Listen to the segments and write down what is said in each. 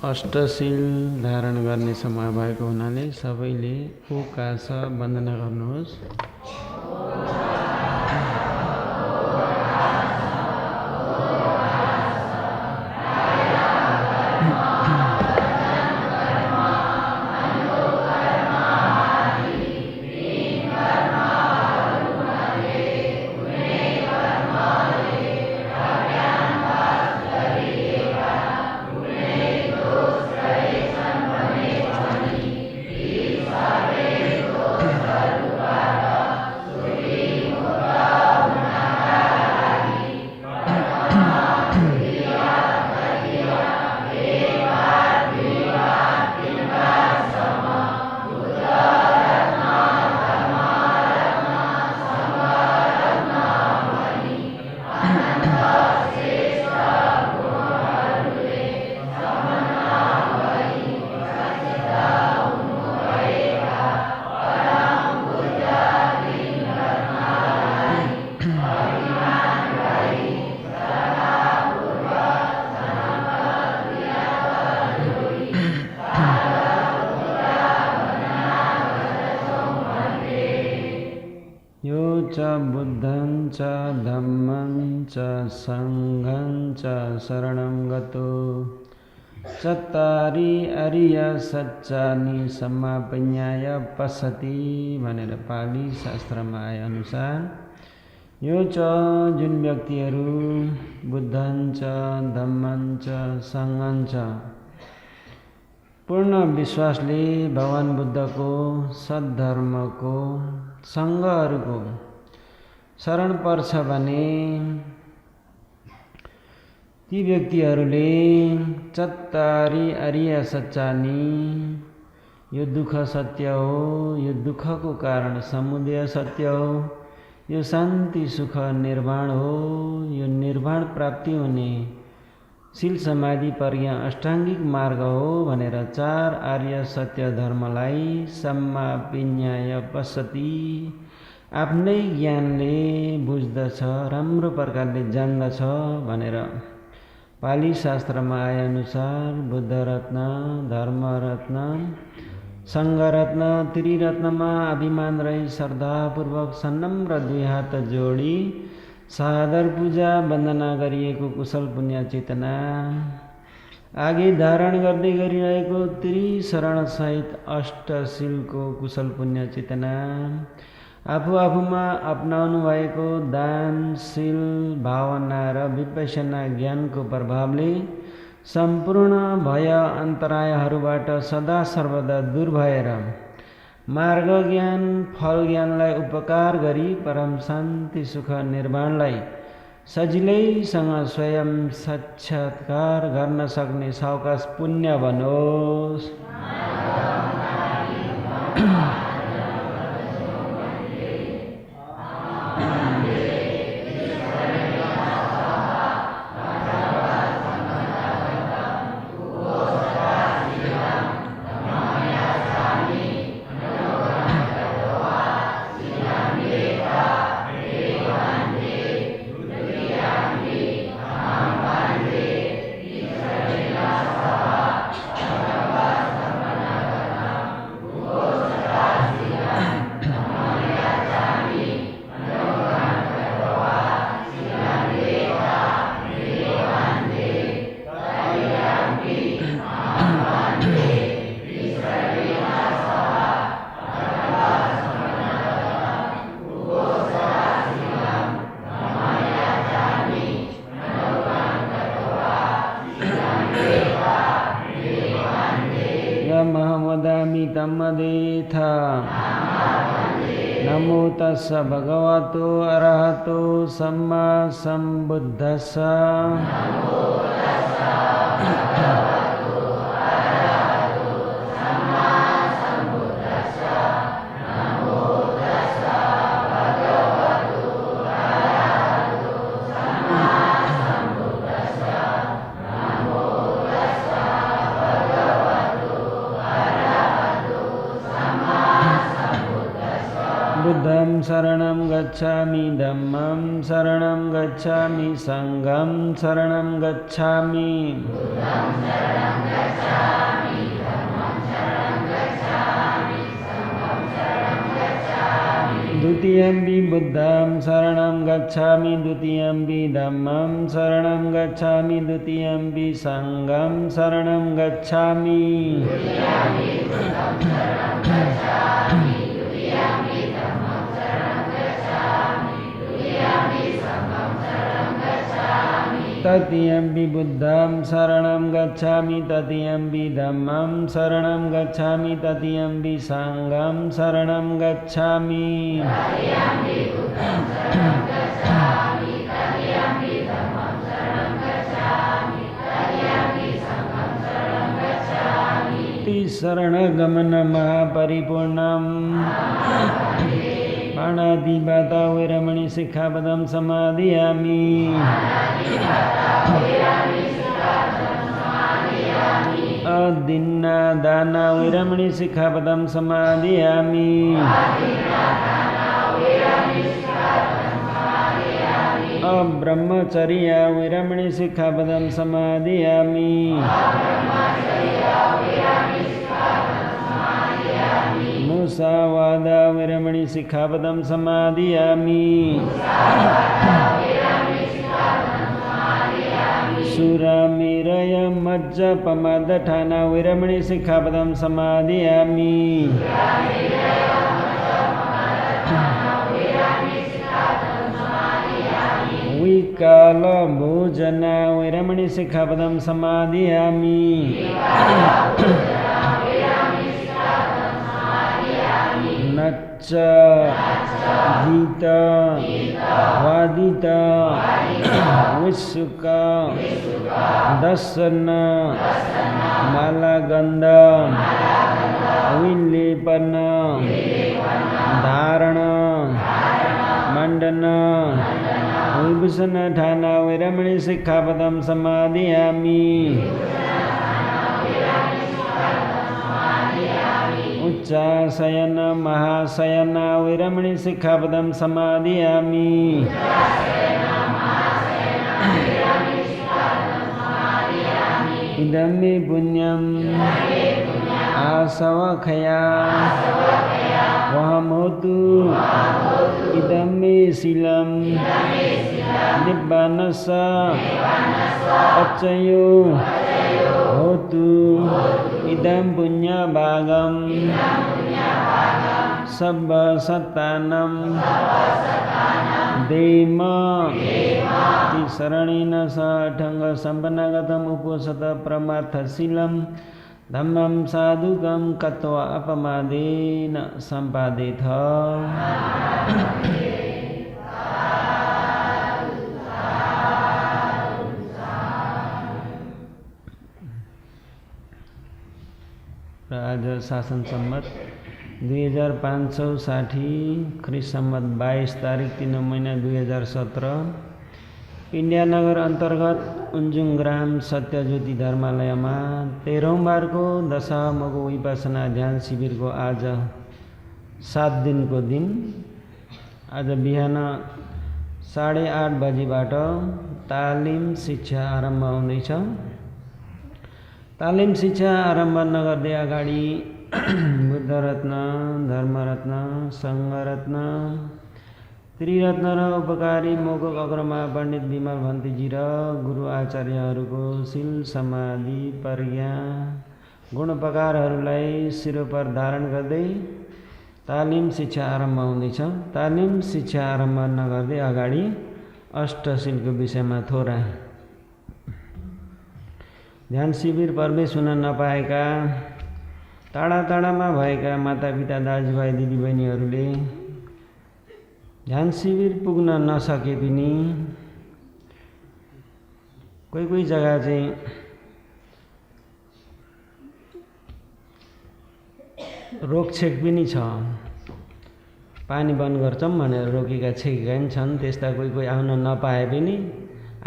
अष्टशील धारण गर्ने समय भएको हुनाले सबैले ओकाश वन्दना गर्नुहोस्। बुद्धं च धम्मं च संघं च शरणं गतो चत्तारि अरिय सच्चानि समापन्याय पश्यति भनेर पाली शास्त्रमा आए अनुसार यो च जुन व्यक्तिहरू बुद्धं च धम्मं च संघं च पूर्ण विश्वासले भगवान बुद्धको सद्धर्मको सङ्घहरूको शरण पर्छ भने ती व्यक्तिहरूले चत्तारि अरिय सच्चानि यो दुःख सत्य हो, यो दुःखको कारण समुदय सत्य हो, यो शान्ति सुख निर्वाण हो, यो निर्वाण प्राप्ति हुने शील समाधि प्रज्ञा अष्टाङ्गिक मार्ग हो भनेर चार आर्य सत्य धर्मलाई समापिन्याय पश्यति आफ्नै ज्ञानले बुझ्दछ, राम्रो प्रकारले जान्दछ भनेर पाली शास्त्रमा आए अनुसार बुद्ध रत्न, धर्म रत्न, सङ्घ रत्न, त्रिरत्नमा अभिमान रही श्रद्धापूर्वक सन्नम्र दुई हात जोडी सादर पूजा वन्दना गरिएको कुशल पुण्य चेतना आगे धारण गर्दै गरिरहेको त्रिशरण सहित अष्टशीलको कुशल पुण्य चेतना आफू आफूमा अपनाउनु भएको दान, शील, भावना र विपश्यना ज्ञानको प्रभावले सम्पूर्ण भय अन्तरायहरूबाट सदा सर्वदा दूर भएर मार्ग ज्ञान, फल ज्ञानलाई उपकार गरी परम शान्ति सुख निर्वाणलाई सजिलैसँग स्वयं साक्षात्कार गर्न सक्ने सावकाश पुण्य बनोस्। महमदामि तम्मदेथ नमो तस्स भगवतो अरहतो सम्मा सम्बुद्धस्स। बुद्धं शरणं गच्छामि, धम्मं शरणं गच्छामि, संघं शरणं गच्छामि। तृतीयम्पि बुद्धं शरणं गच्छामि द्वितीयम्पि धम्मं शरणं गच्छामि द्वितीयम्पि संघं शरणं गच्छामि तृतीयम्पि बुद्धं शरणं गच्छामि तृतीयम्पि धम्मं शरणं गच्छामि तृतीयम्पि संघं शरणं गच्छामि शरणगमन महापरिपूर्णम् पाणातिपाता वैरमणि सिक्खापदं समादयामि अदिन्ना दाना वैरमणि सिक्खापदं समादयामि अब्रह्मचर्य वैरमणि सिक्खापदं समादयामि मुसावादा वैरमणि सिक्खापदं समादयामि सुरामेरय मज्जपमादठाना वैरमणि सिक्खापदं समादयामि विकाल भोजना वैरमणि सिक्खापदं समादयामि नच्च गीत वादित विसुक दर्शन मालागंध विलेपन धारण मंडन विभूषण ठान वैरमणि सिक्खापदं समादयामि उच्चाशयन महाशयन वैरमणि सिक्खापदं समादयामि इदं मे पुण्यम् आसवखया वहमोतु इदं मे शीलं निब्बानस अच्चयो होतु इदं पुण्यभागं सब्बसत्तानं देम शरणेन सठंग संपन्नगतम् उपोषत परमार्थशीलं धम्मं साधुकं कत्वा अपमादेन सम्पादेथ आज शासन सम्मत 2560 ख्रीष्ट सम्मत 22 तारिक 3 महिना 2017 इन्डियानगर अन्तर्गत उन्जुङ ग्राम सत्यज्योति धर्मालयमा 13औं बारको दशमको विपसना ध्यान शिविरको आज 7 दिनको दिन आज बिहान 8:30 बजेबाट तालिम शिक्षा आरम्भ हुँदैछ। तालिम शिक्षा आरम्भ नगर्दै अगाडि बुद्धरत्न धर्मरत्न सङ्घरत्न त्रिरत्न र उपकारी मोगक अग्रमा पण्डित विमल भन्तीजी र गुरु आचार्यहरूको शील समाधि प्रज्ञा गुणपकारहरूलाई शिरोपर धारण गर्दै तालिम शिक्षा आरम्भ हुँदैछ। तालिम शिक्षा आरम्भ नगर्दै अगाडि अष्टशीलको विषयमा थोरा ध्यान शिविर प्रवेश हुन नपाएका टाढा टाढामा भएका मातापिता दाजुभाइ दिदीबहिनीहरूले ध्यान शिविर पुग्न नसके पनि कोही जग्गा चाहिँ रोकछेक पनि छ, पानी बन्द गर्छौँ भनेर रोकेका छेकेका पनि छन्। त्यस्ता कोही आउन नपाए पनि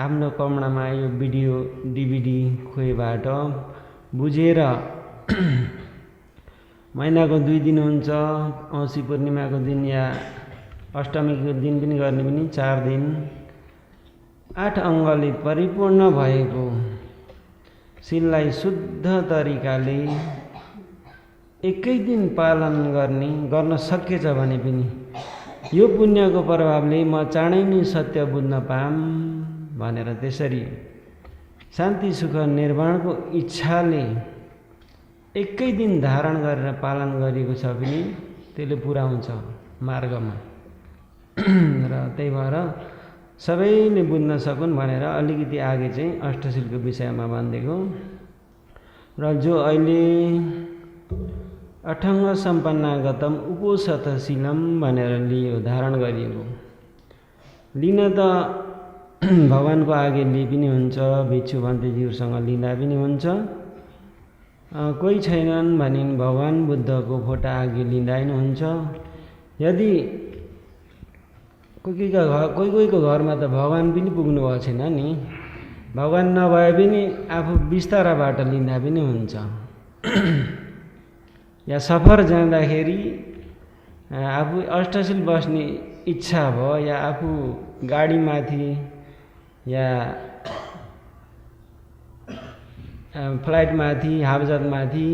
आफ्नो कमरामा यो भिडियो डिभिडी खोइबाट बुझेर महिनाको 2 दिन हुन्छ, औँसी पूर्णिमाको दिन या अष्टमीको दिन पनि गर्ने पनि 4 दिन 8 अङ्गले परिपूर्ण भएको शीललाई शुद्ध तरिकाले एकै दिन पालन गर्न सकेछ भने पनि यो पुण्यको प्रभावले म चाँडै नै सत्य बुझ्न पाम भनेर त्यसरी शान्ति सुख निर्वाणको इच्छाले एकै दिन धारण गरेर पालन गरेको छ भने त्यसले पुर्याउँछ मार्गमा। र त्यही भएर सबैले बुझ्न सकुन् भनेर अलिकति आगे चाहिँ अष्टशीलको विषयमा भनिदिएको। र जो अहिले अठङ्ग सम्पन्नागतम उपोषतशीलम भनेर लियो, धारण गरिएको, लिन त भगवानको आगे लिए पनि हुन्छ, भिक्षु भन्तेजीहरूसँग लिँदा पनि हुन्छ, कोही छैनन् भने भगवान बुद्धको फोटा आगे लिँदा पनि हुन्छ। यदि कोहीको घरमा त भगवान पनि पुग्नु भएको छैन नि, भगवान नभए पनि आफू बिस्ताराबाट लिँदा पनि हुन्छ। या सफर जाँदाखेरि आफू अष्टशील बस्ने इच्छा भयो, या आफू गाडीमाथि या फ्लाइटमाथि हावाजहाजमाथि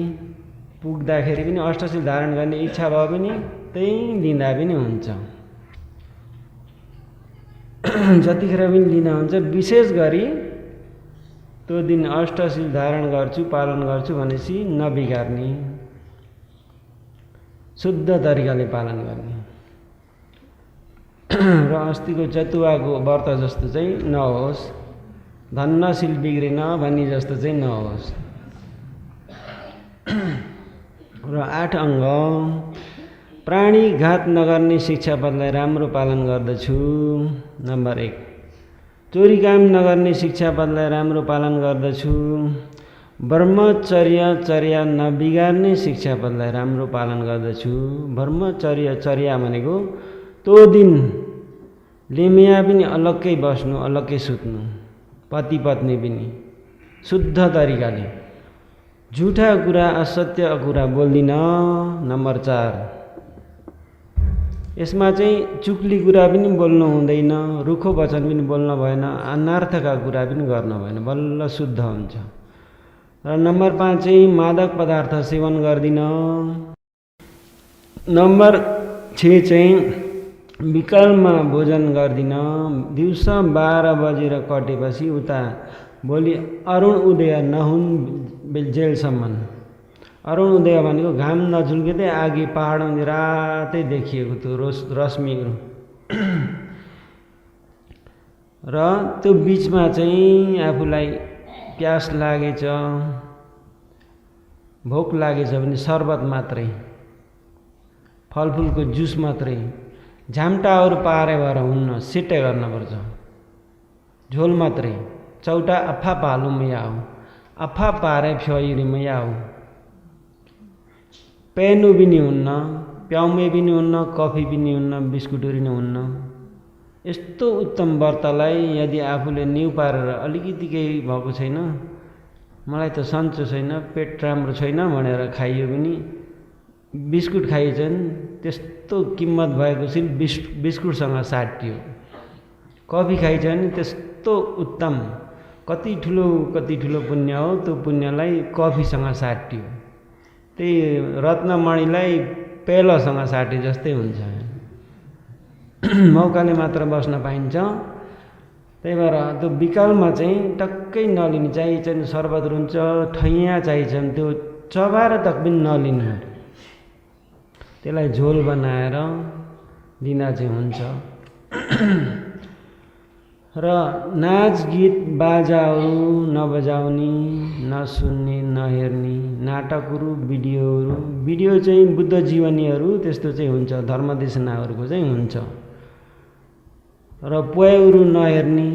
पुग्दाखेरि पनि अष्टशील धारण गर्ने इच्छा भयो भने त्यही लिँदा पनि हुन्छ। जतिखेर पनि लिँदा हुन्छ। विशेष गरी त्यो दिन अष्टशील धारण गर्छु पालन गर्छु भनेपछि नबिगार्ने, शुद्ध तरिकाले पालन गर्ने। र अस्तिको चतुवाको व्रत जस्तो चाहिँ नहोस्, धन्नशील बिग्रेन भन्ने जस्तो चाहिँ नहोस्। र 8 अङ्ग प्राणीघात नगर्ने शिक्षापदलाई राम्रो पालन गर्दछु। नम्बर 1 चोरी काम नगर्ने शिक्षापदलाई राम्रो पालन गर्दछु। ब्रह्मचर्य चर्या नबिगार्ने शिक्षापदलाई राम्रो पालन गर्दछु। ब्रह्मचर्य चर्या भनेको त्यो दिन लेमिया पनि अलग्गै बस्नु, अलग्गै सुत्नु, पति पत्नी पनि शुद्ध तरिकाले, झुठा कुरा असत्य कुरा बोल्दिन। नम्बर 4 यसमा चाहिँ चुक्ली कुरा पनि बोल्नु हुँदैन, रुखो वचन पनि बोल्नु भएन, अनर्थका कुरा पनि गर्नु भएन, बल्ल शुद्ध हुन्छ। र नम्बर 5 चाहिँ मादक पदार्थ सेवन गर्दिन। नम्बर 6 चाहिँ विकलमा भोजन गर्दिन। दिउँसो 12 बजेर कटेपछि उता भोलि अरुण उदय नहुन् जेलसम्म। अरुण उदय भनेको घाम नझुल्किँदै आगे पहाडमा रातै देखिएको त्यो रश्मिहरू। र त्यो बिचमा चाहिँ आफूलाई प्यास लागेछ, भोक लागेछ भने शरबत मात्रै, फलफुलको जुस मात्रै, झाम्टाहरू पारे भएर हुन्न, सिटै गर्नुपर्छ। झोल मात्रै, चौटा अफा पालु मैयाऊ, अफा पारे फ्योरी मैयाऊ। पेनु पनि हुन्न, प्याउमे पनि हुन्न, कफी पनि हुन्न, बिस्कुटहरू पनि हुन्न। यस्तो उत्तम व्रतलाई यदि आफूले न्यु पारेर अलिकति केही भएको छैन, मलाई त सन्चो छैन, पेट राम्रो छैन भनेर खाइयो भने बिस्कुट खाइन्छन्, त्यस्तो किम्मत भएको चाहिँ बिस्कुटसँग साटियो। कफी खाइन्छ भने त्यस्तो उत्तम, कति ठुलो पुण्य हो, त्यो पुण्यलाई कफीसँग साटियो। त्यही रत्नमणिलाई पेलासँग साटे जस्तै हुन्छ। मौकाले मात्र बस्न पाइन्छ। त्यही भएर त्यो विकलमा चाहिँ टक्कै नलिने, चाहिन्छ शरबत रुन्छ, ठैया चाहिन्छ त्यो चबाएर तक पनि नलिनु, त्यसलाई झोल बनाएर लिन चाहिँ हुन्छ। र नाच गीत बाजाहरू नबजाउने, नसुन्ने, नहेर्ने, नाटकहरू, भिडियो चाहिँ बुद्ध जीवनीहरू त्यस्तो चाहिँ हुन्छ, धर्मदेशनाहरूको चाहिँ हुन्छ। र पोयाहरू नहेर्ने,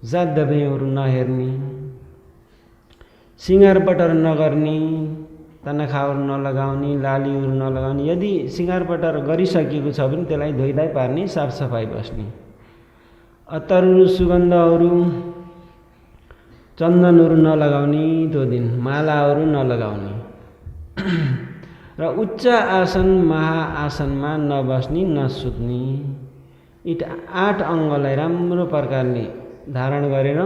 जात दबाईहरू नहेर्ने, सिँगारपटर नगर्ने, तनखाहरू नलगाउने, लालीहरू नलगाउने। यदि सिँगारपटर गरिसकेको छ भने त्यसलाई धोइधाइ पार्ने, साफसफाइ बस्ने। अत्तरहरू, सुगन्धहरू, चन्दनहरू नलगाउने त्यो दिन, मालाहरू नलगाउने। र उच्च आसन महाआसनमा नबस्ने, नसुत्ने। 8 अङ्गलाई राम्रो प्रकारले धारण गरेर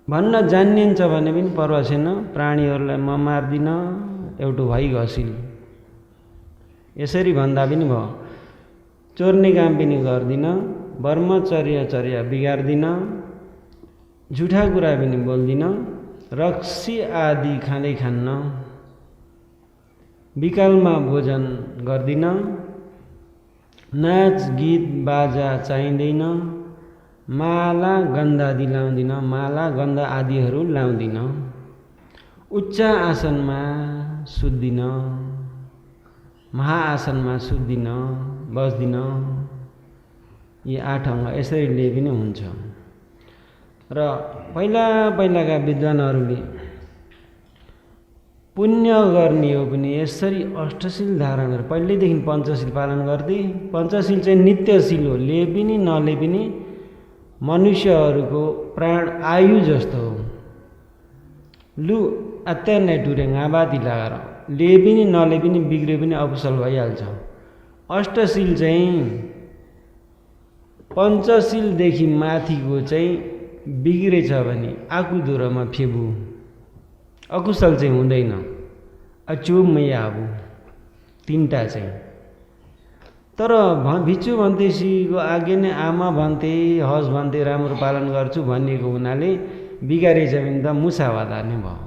भन्न जानिन्छ भने पनि पर्वा छैन, प्राणीहरूलाई म मार्दिन, एउटा भई घसिल, यसरी भन्दा पनि भयो, चोर्ने काम पनि गर्दिन, ब्रह्मचर्य बिगार्दिन, झुठा कुरा पनि बोल्दिन, रक्सी आदि खाँदै खान्न, विकालमा भोजन गर्दिन, नाच गीत बाजा चाहिँदैन, माला गन्ध आदि लाउँदिन, माला गन्ध आदिहरू लाउँदिन, उच्च आसनमा सुत्दिन, महाआसनमा सुत्दिन, बस्दिन। यी 8 अङ्ग यसरी लिए पनि हुन्छ। र पहिलाका विद्वानहरूले पुण्य गर्ने हो भने यसरी अष्टशील धारण गरेर पहिल्यैदेखि पञ्चशील पालन गर्थे। पञ्चशील चाहिँ नित्यशील हो, ले पनि नले पनि मनुष्यहरूको प्राण आयु जस्तो हो। लु अत्यार नै टुरे घाबाती लगाएर ले पनि नले पनि बिग्रे पनि अकुशल भइहाल्छ। अष्टशील चाहिँ पञ्चशीलदेखि माथिको चाहिँ बिग्रेछ भने आकुदुरोमा फेबु, अकुशल चाहिँ हुँदैन, अचुमै आबु, 3टा चाहिँ। तर भिक्षु भन्तेसीको आज्ञा नै आमा भन्थे, हज भन्थे, राम्रो पालन गर्छु भनिएको हुनाले बिगारेछ भने त मुसावादा नै भयो,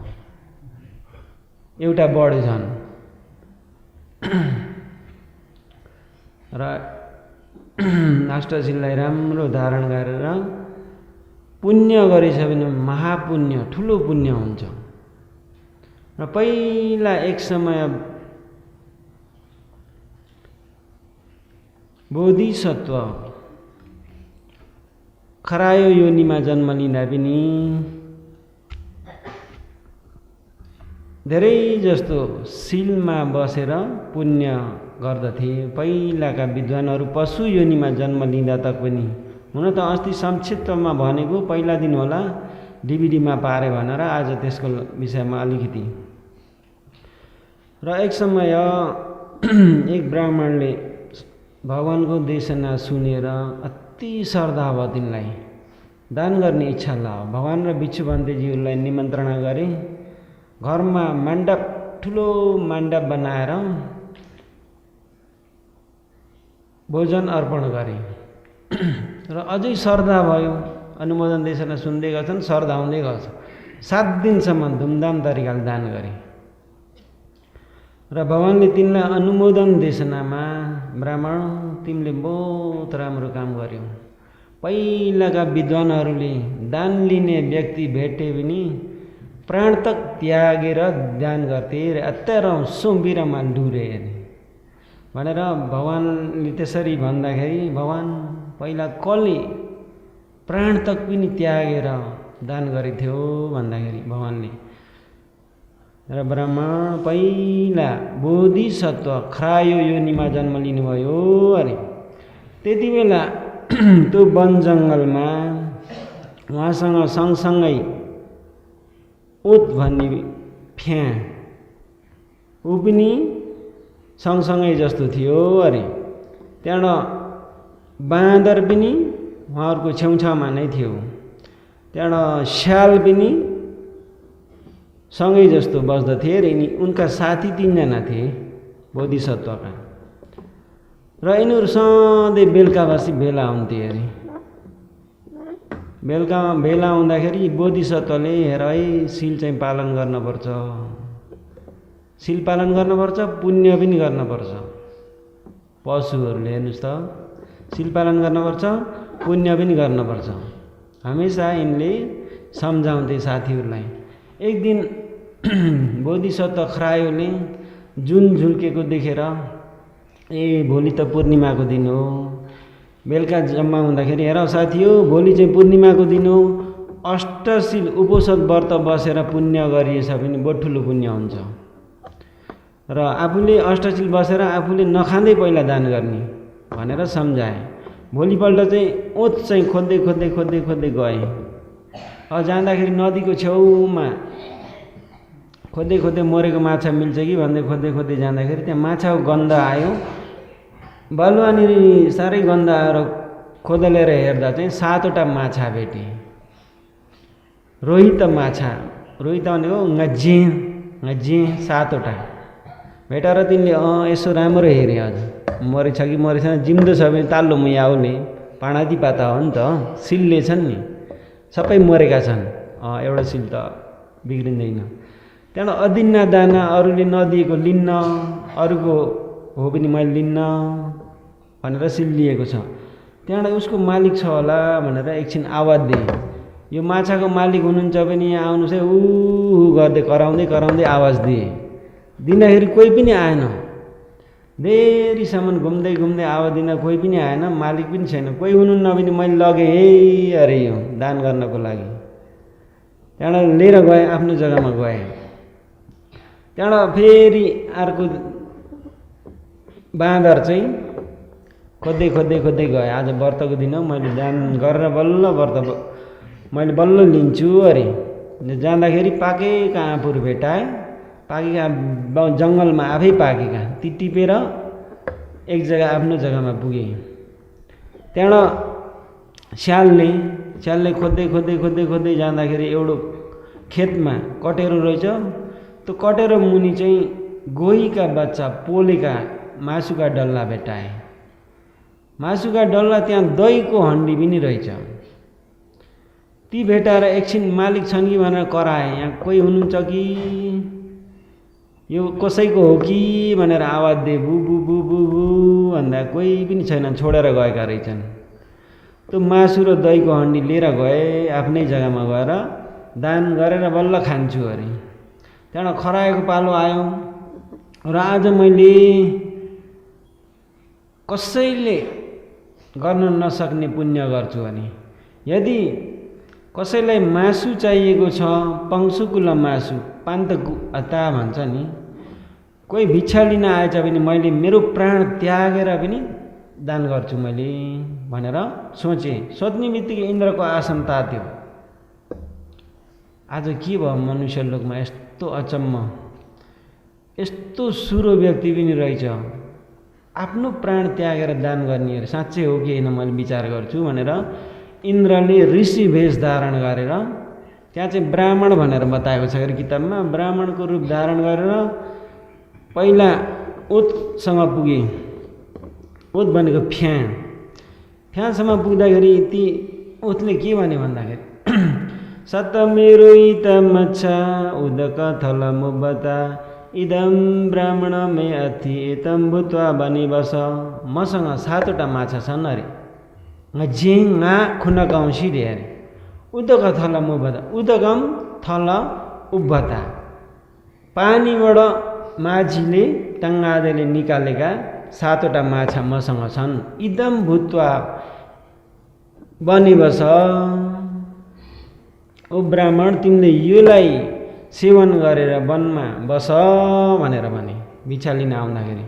एउटा बढी छन्। र अष्टशीललाई राम्रो धारण गरेर पुण्य गरेछ भने महापुण्य, ठुलो पुण्य हुन्छ। र पहिला एक समय बोधिसत्व खरायो योनिमा जन्म लिँदा पनि धेरै जस्तो शीलमा बसेर पुण्य गर्दथे। पहिलाका विद्वानहरू पशु योनिमा जन्म लिँदा तक पनि, हुन त अस्ति संक्षिप्तमा भनेको पहिला दिन होला, डिभिडीमा पारे भनेर आज त्यसको विषयमा अलिकति। र एक समय एक ब्राह्मणले भगवानको देशना सुनेर अति श्रद्धा भयो, तिनलाई दान गर्ने इच्छा लाग्यो। भगवान र भिक्षु भन्तेजीहरूलाई निमन्त्रणा गरे, घरमा मण्डप, ठुलो मण्डप बनाएर भोजन अर्पण गरे। र अझै श्रद्धा भयो, अनुमोदन देशना सुन्दै गर्छन्, श्रद्धा हुँदै गर्छ। 7 दिनसम्म धुमधाम तरिकाले दान गरे। र भगवानले तिनलाई अनुमोदन देशनामा, ब्राह्मण तिमीले बहुत राम्रो काम गर्यौ। पहिलाका विद्वानहरूले दान लिने व्यक्ति भेटे पनि प्राण तक त्यागेर दान गर्थे र अत्यार सुम्बिरमा डुरे भनेर भगवानले त्यसरी भन्दाखेरि, भगवान पहिला कसले प्राण तक पनि त्यागेर दान गरेथ्यो भन्दाखेरि भगवानले। र ब्रह्मण पहिला बोधिसत्व खरायो योनिमा जन्म लिनुभयो अरे। त्यति बेला त्यो वन जङ्गलमा उहाँसँग सँगसँगै ओत भन्ने फ्या ऊ पनि सँगसँगै जस्तो थियो अरे। त्यहाँबाट बाँदर पनि उहाँहरूको छेउछाउमा नै थियो। त्यहाँबाट स्याल पनि सँगै जस्तो बस्दथे अरे। उनका साथी 3 जना थिए बोधिसत्वका। र यिनीहरू सधैँ बेलुका बसी भेला हुन्थे अरे। बेलुका भेला हुँदाखेरि बोधिसत्वले हेर है, शील चाहिँ पालन गर्नुपर्छ, शील पालन गर्नुपर्छ, पुण्य पनि गर्नुपर्छ। पशुहरूले हेर्नुहोस् त, शील पालन गर्नुपर्छ, पुण्य पनि गर्नुपर्छ। हमेसा यिनले सम्झाउँथे साथीहरूलाई। एक दिन बोधिसत्व खरायोले जुन झुल्केको देखेर, ए भोलि त पूर्णिमाको दिन हो, बेलुका जम्मा हुँदाखेरि हेर साथी हो, भोलि चाहिँ पूर्णिमाको दिन हो, अष्टशील उपोषद व्रत बसेर पुण्य गरिएछ भने बहुत ठुलो पुण्य हुन्छ। र आफूले अष्टशील बसेर आफूले नखाँदै पहिला दान गर्ने भनेर सम्झाए। भोलिपल्ट चाहिँ ओत चाहिँ खोज्दै खोज्दै खोज्दै खोज्दै गए। जाँदाखेरि नदीको छेउमा खोज्दै खोज्दै मरेको माछा मिल्छ कि भन्दै खोज्दै खोज्दै जाँदाखेरि त्यहाँ माछाको गन्ध आयो। बालुवानिर साह्रै गन्ध आएर खोदलेर हेर्दा चाहिँ 7वटा माछा भेटे। रोहित माछा, रोहित भनेको ngajeng 7वटा। भेटाएर तिनले यसो राम्रो हेरे अझ मरेछ कि मरेछ जिउँदो छ भने ताल्लो मुया आउने पाणादी पाता हो नि त सिलले छन् नि सबै मरेका छन् एउटा सिल त बिग्रिँदैन। त्यहाँबाट अदिन्ना दाना अरूले नदिएको लिन्न अरूको हो पनि मैले लिन्न भनेर सिल लिएको छ। त्यहाँबाट उसको मालिक छ होला भनेर एकछिन आवाज दिए। यो माछाको मालिक हुनुहुन्छ भने यहाँ आउनुहोस् है ऊ गर्दै कराउँदै कराउँदै आवाज दिए। दिँदाखेरि कोही पनि आएन। देरीसम्म घुम्दै घुम्दै आवाज दिँदा कोही पनि आएन, मालिक पनि छैन, कोही हुनुहुन्न भने मैले लगेँ है अरे यो दान गर्नको लागि। त्यहाँबाट लिएर गएँ आफ्नो जग्गामा गएँ। त्यहाँबाट फेरि अर्को बाँदर चाहिँ खोज्दै खोज्दै खोज्दै गएँ। आज व्रतको दिन हो मैले दान गरेर बल्ल व्रत मैले बल्ल लिन्छु अरे जाँदाखेरि पाकेका आँपहरू भेटाएँ। पाकेका जङ्गलमा आफै पाकेका ती टिपेर एक जग्गा आफ्नो जग्गामा पुगेँ। त्यहाँबाट स्यालले खोज्दै खोज्दै खोज्दै खोज्दै जाँदाखेरि एउटा खेतमा कटेरो रहेछ। त्यो कटेरो मुनि चाहिँ गोहीका बच्चा पोलेका मासुका डल्ला भेटाए। मासुका डल्ला त्यहाँ दहीको हन्डी पनि रहेछ। ती भेटाएर एकछिन मालिक छन् कि भनेर कराए, यहाँ कोही हुनुहुन्छ कि यो कसैको हो कि भनेर आवाज दिए। बु बु बु बु बु भन्दा कोही पनि छैन, छोडेर गएका रहेछन्। त्यो मासु र दहीको हन्डी लिएर गए आफ्नै जग्गामा गएर दान गरेर बल्ल खान्छु अरे। त्यहाँबाट खरायोको पालो आयो र आज मैले कसैले गर्न नसक्ने पुण्य गर्छु भने यदि कसैलाई मासु चाहिएको छ पङ्सुकुला मासु पान्तकु अता भन्छ नि, कोही भिक्षा लिन आएछ भने मैले मेरो प्राण त्यागेर पनि दान गर्छु मैले भनेर सोचेँ। सोच्ने बित्तिकै इन्द्रको आसन तात्यो। आज के भयो मनुष्य लोकमा यस्तो अचम्म, यस्तो सुरो व्यक्ति पनि रहेछ आफ्नो प्राण त्यागेर दान गर्ने अरे। साँच्चै हो कि होइन मैले विचार गर्छु भनेर इन्द्रले ऋषि भेष धारण गरेर त्यहाँ चाहिँ ब्राह्मण भनेर बताएको छ अरे किताबमा। ब्राह्मणको रूप धारण गरेर पहिला ओतसँग पुगे। ओत भनेको फ्याँसम्म पुग्दाखेरि ती ओतले के भने भन्दाखेरि सत मेरो इत मच्छा उदक थल मुबता इदम ब्राह्मण मे अथि एतम भूत्वा बनी बस। मसँग 7वटा माछा छन् अरे झिङ्गा खुन गाउँसी रे अरे। उदक थल मुबता उदकम थल उभता पानीबाट माझीले टङ्गादेले निकालेका 7वटा माछा मसँग छन्। इदम भूत्वा बनी बस। ओ ब्राह्मण तिमीले योलाई सेवन गरेर वनमा बस भनेर भने भिक्षा लिन आउँदाखेरि।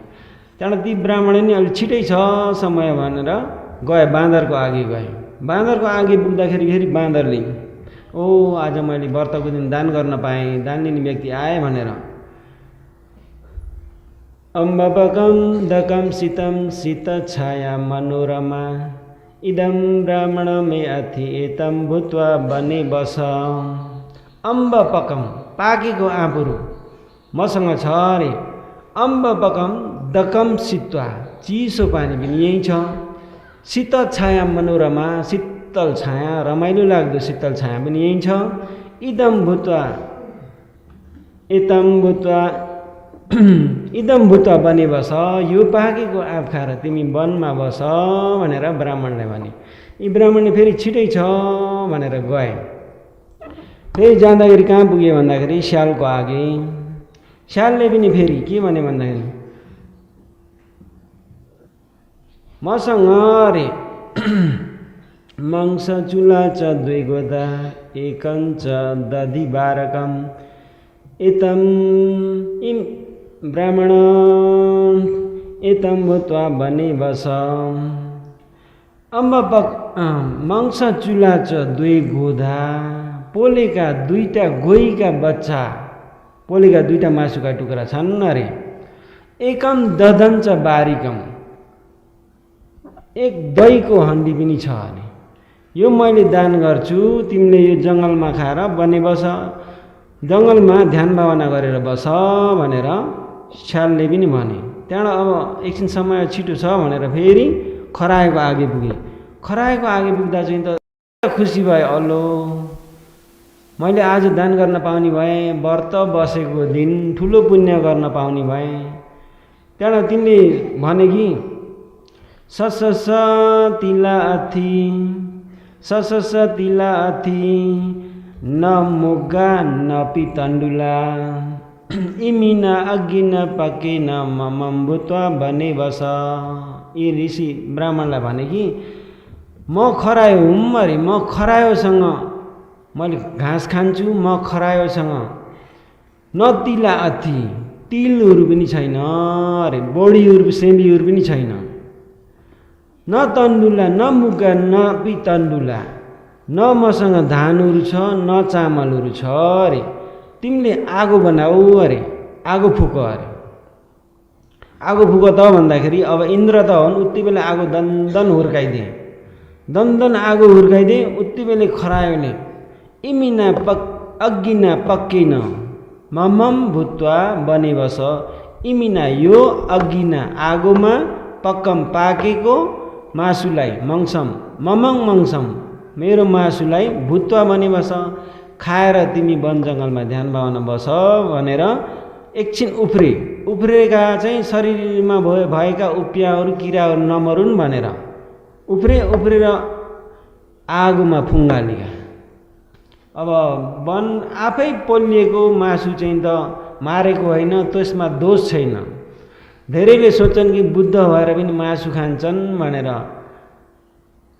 त्यहाँबाट ती ब्राह्मण नि अलि छिटै छ समय भनेर गए, बाँदरको आगे गए। बाँदरको आगे पुग्दाखेरि फेरि बाँदरले ओ आज मैले व्रतको दिन दान गर्न पाएँ, दान लिने व्यक्ति आए भनेर अम्बपकम दकम शीतम शीत छाया मनोरमा इदम ब्राह्मण मे अथि एतम भूत्वा बने बस। अम्बपकम पाकेको आँपहरू मसँग छ अरे। अम्बपकम दकम शीत्वा चिसो पानी पनि यहीँ छ। शीत छाया मनोरमा शीतल छाया रमाइलो लाग्दो शीतल छाया पनि यहीँ छ। इदम भूत्वा एतम भूत्वा इदम भूत्वा बने बस। यो पाकेको आँप खाएर तिमी वनमा बस भनेर ब्राह्मणले भने। यी ब्राह्मणले फेरि छिटै छ भनेर गए। फेरि जाँदाखेरि कहाँ पुगे भन्दाखेरि स्यालको आगे। स्यालले पनि फेरि के भने भन्दाखेरि मसँग अरे मांस चुला च 2 गोदा एकञ्च दधि बारकम एतम ब्राह्मण एतम भूत्वा बने बस। अम्बपक मांस चुला च 2 गोदा पोलेका 2टा गोहीका बच्चा पोलेका 2टा मासुका टुक्रा छन् अरे। एकम दधञ्च बारिकम एक दहीको हन्डी पनि छ अरे। यो मैले दान गर्छु, तिमीले यो जङ्गलमा खाएर बने बस, जङ्गलमा ध्यान भावना गरेर बस भनेर स्यालले पनि भने। त्यहाँबाट अब एकछिन समय छिटो छ भनेर फेरि खरायोको आगे पुगे। खरायोको आगे पुग्दा चाहिँ त खुसी भए, अल्लो मैले आज दान गर्न पाउने भएँ, व्रत बसेको दिन ठुलो पुण्य गर्न पाउने भएँ। त्यहाँबाट तिनले भने कि सस तिला अथि सस तिला अथि न मुगा न पितण्डुला इमिना अगिन पकेन ममम भूत्वा भने बस। यी ऋषि ब्राह्मणलाई भने कि म खरायो हुँ अरे, म खरायोसँग मैले घाँस खान्छु, म खरायोसँग न तिला अथि तिलहरू पनि छैन अरे, बोडीहरू सेमीहरू पनि छैन, न तण्डुला न मुगा न पितण्डुला, न मसँग धानहरू छ न चामलहरू छ अरे। तिमीले आगो बनाऊ अरे, आगो फुक अरे। आगो फुक त भन्दाखेरि अब इन्द्र त हुन्, उति बेला आगो दन्दन हुर्काइदिए, दन्दन आगो हुर्काइदिए। उति बेला खरायोले इमिना अग्गिना पक्किन ममम भूत्वा बने बस। इमिना यो अग्गिना आगोमा पक्कम पाकेको मासुलाई मङ्सम ममङ मङ्सम मेरो मासुलाई भूत्वा बने बस, खाएर तिमी वन जङ्गलमा ध्यान भावना बस भनेर एकछिन उफ्रेका चाहिँ शरीरमा भएका उपियाहरू किराहरू नमरुन् भनेर उफ्रेर आगोमा फुङ्गालिया। अब वन आफै पोलिएको मासु चाहिँ त मारेको होइन, त्यसमा दोष छैन। धेरैले सोच्छन् कि बुद्ध भएर पनि मासु खान्छन् भनेर।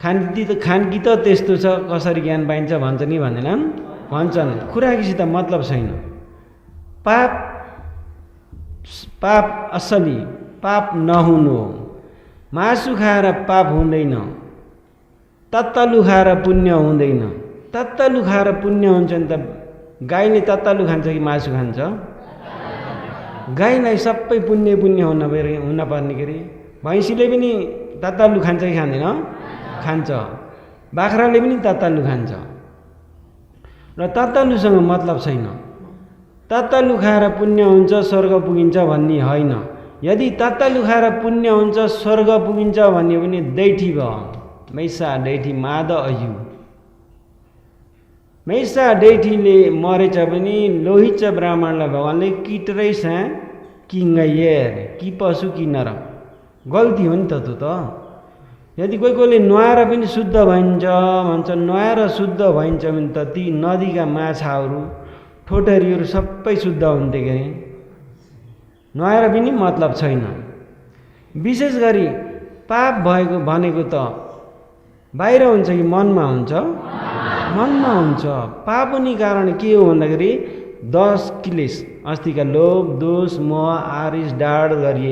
खानकी त त्यस्तो छ, कसरी ज्ञान पाइन्छ भन्छन् कि भन्दैनन्, भन्छन्। खुराकीसित मतलब छैन। पाप असली पाप नहुनु हो। मासु खाएर पाप हुँदैन, तत्तलु खाएर पुण्य हुँदैन। तत्तलु खाएर पुण्य हुन्छ नि त गाईले तत्तलु खान्छ कि मासु खान्छ? गाईलाई सबै पुण्य हुन पर्ने के अरे। भैँसीले पनि तत्तलु खान्छ कि खाँदैन? खान्छ। बाख्राले पनि तत्तलु खान्छ। र तत्तलुसँग मतलब छैन। तत्तलु खाएर पुण्य हुन्छ स्वर्ग पुगिन्छ भन्ने होइन। यदि तत्तलु खाएर पुण्य हुन्छ स्वर्ग पुगिन्छ भन्ने पनि दैठी भयो। मैसा दैठी माद अयु। मैसा दैठीले मरेछ भने लोहित ब्राह्मणलाई भगवान्ले किटरैसा किङ्गैये अरे, कि पशु कि नर। गल्ती हो नि त त्यो त। यदि कोहीले नुहाएर पनि शुद्ध भइन्छ भन्छ, नुहाएर शुद्ध भइन्छ भने त ती नदीका माछाहरू ठोटरीहरू सबै शुद्ध हुन्थे के अरे। नुहाएर पनि मतलब छैन। विशेष गरी पाप भएको भनेको त बाहिर हुन्छ कि मनमा हुन्छ? मनमा हुन्छ। पाप हुने कारण के हो भन्दाखेरि 10 क्लेश, अस्तिका लोभ दोष मोह आरिस डाड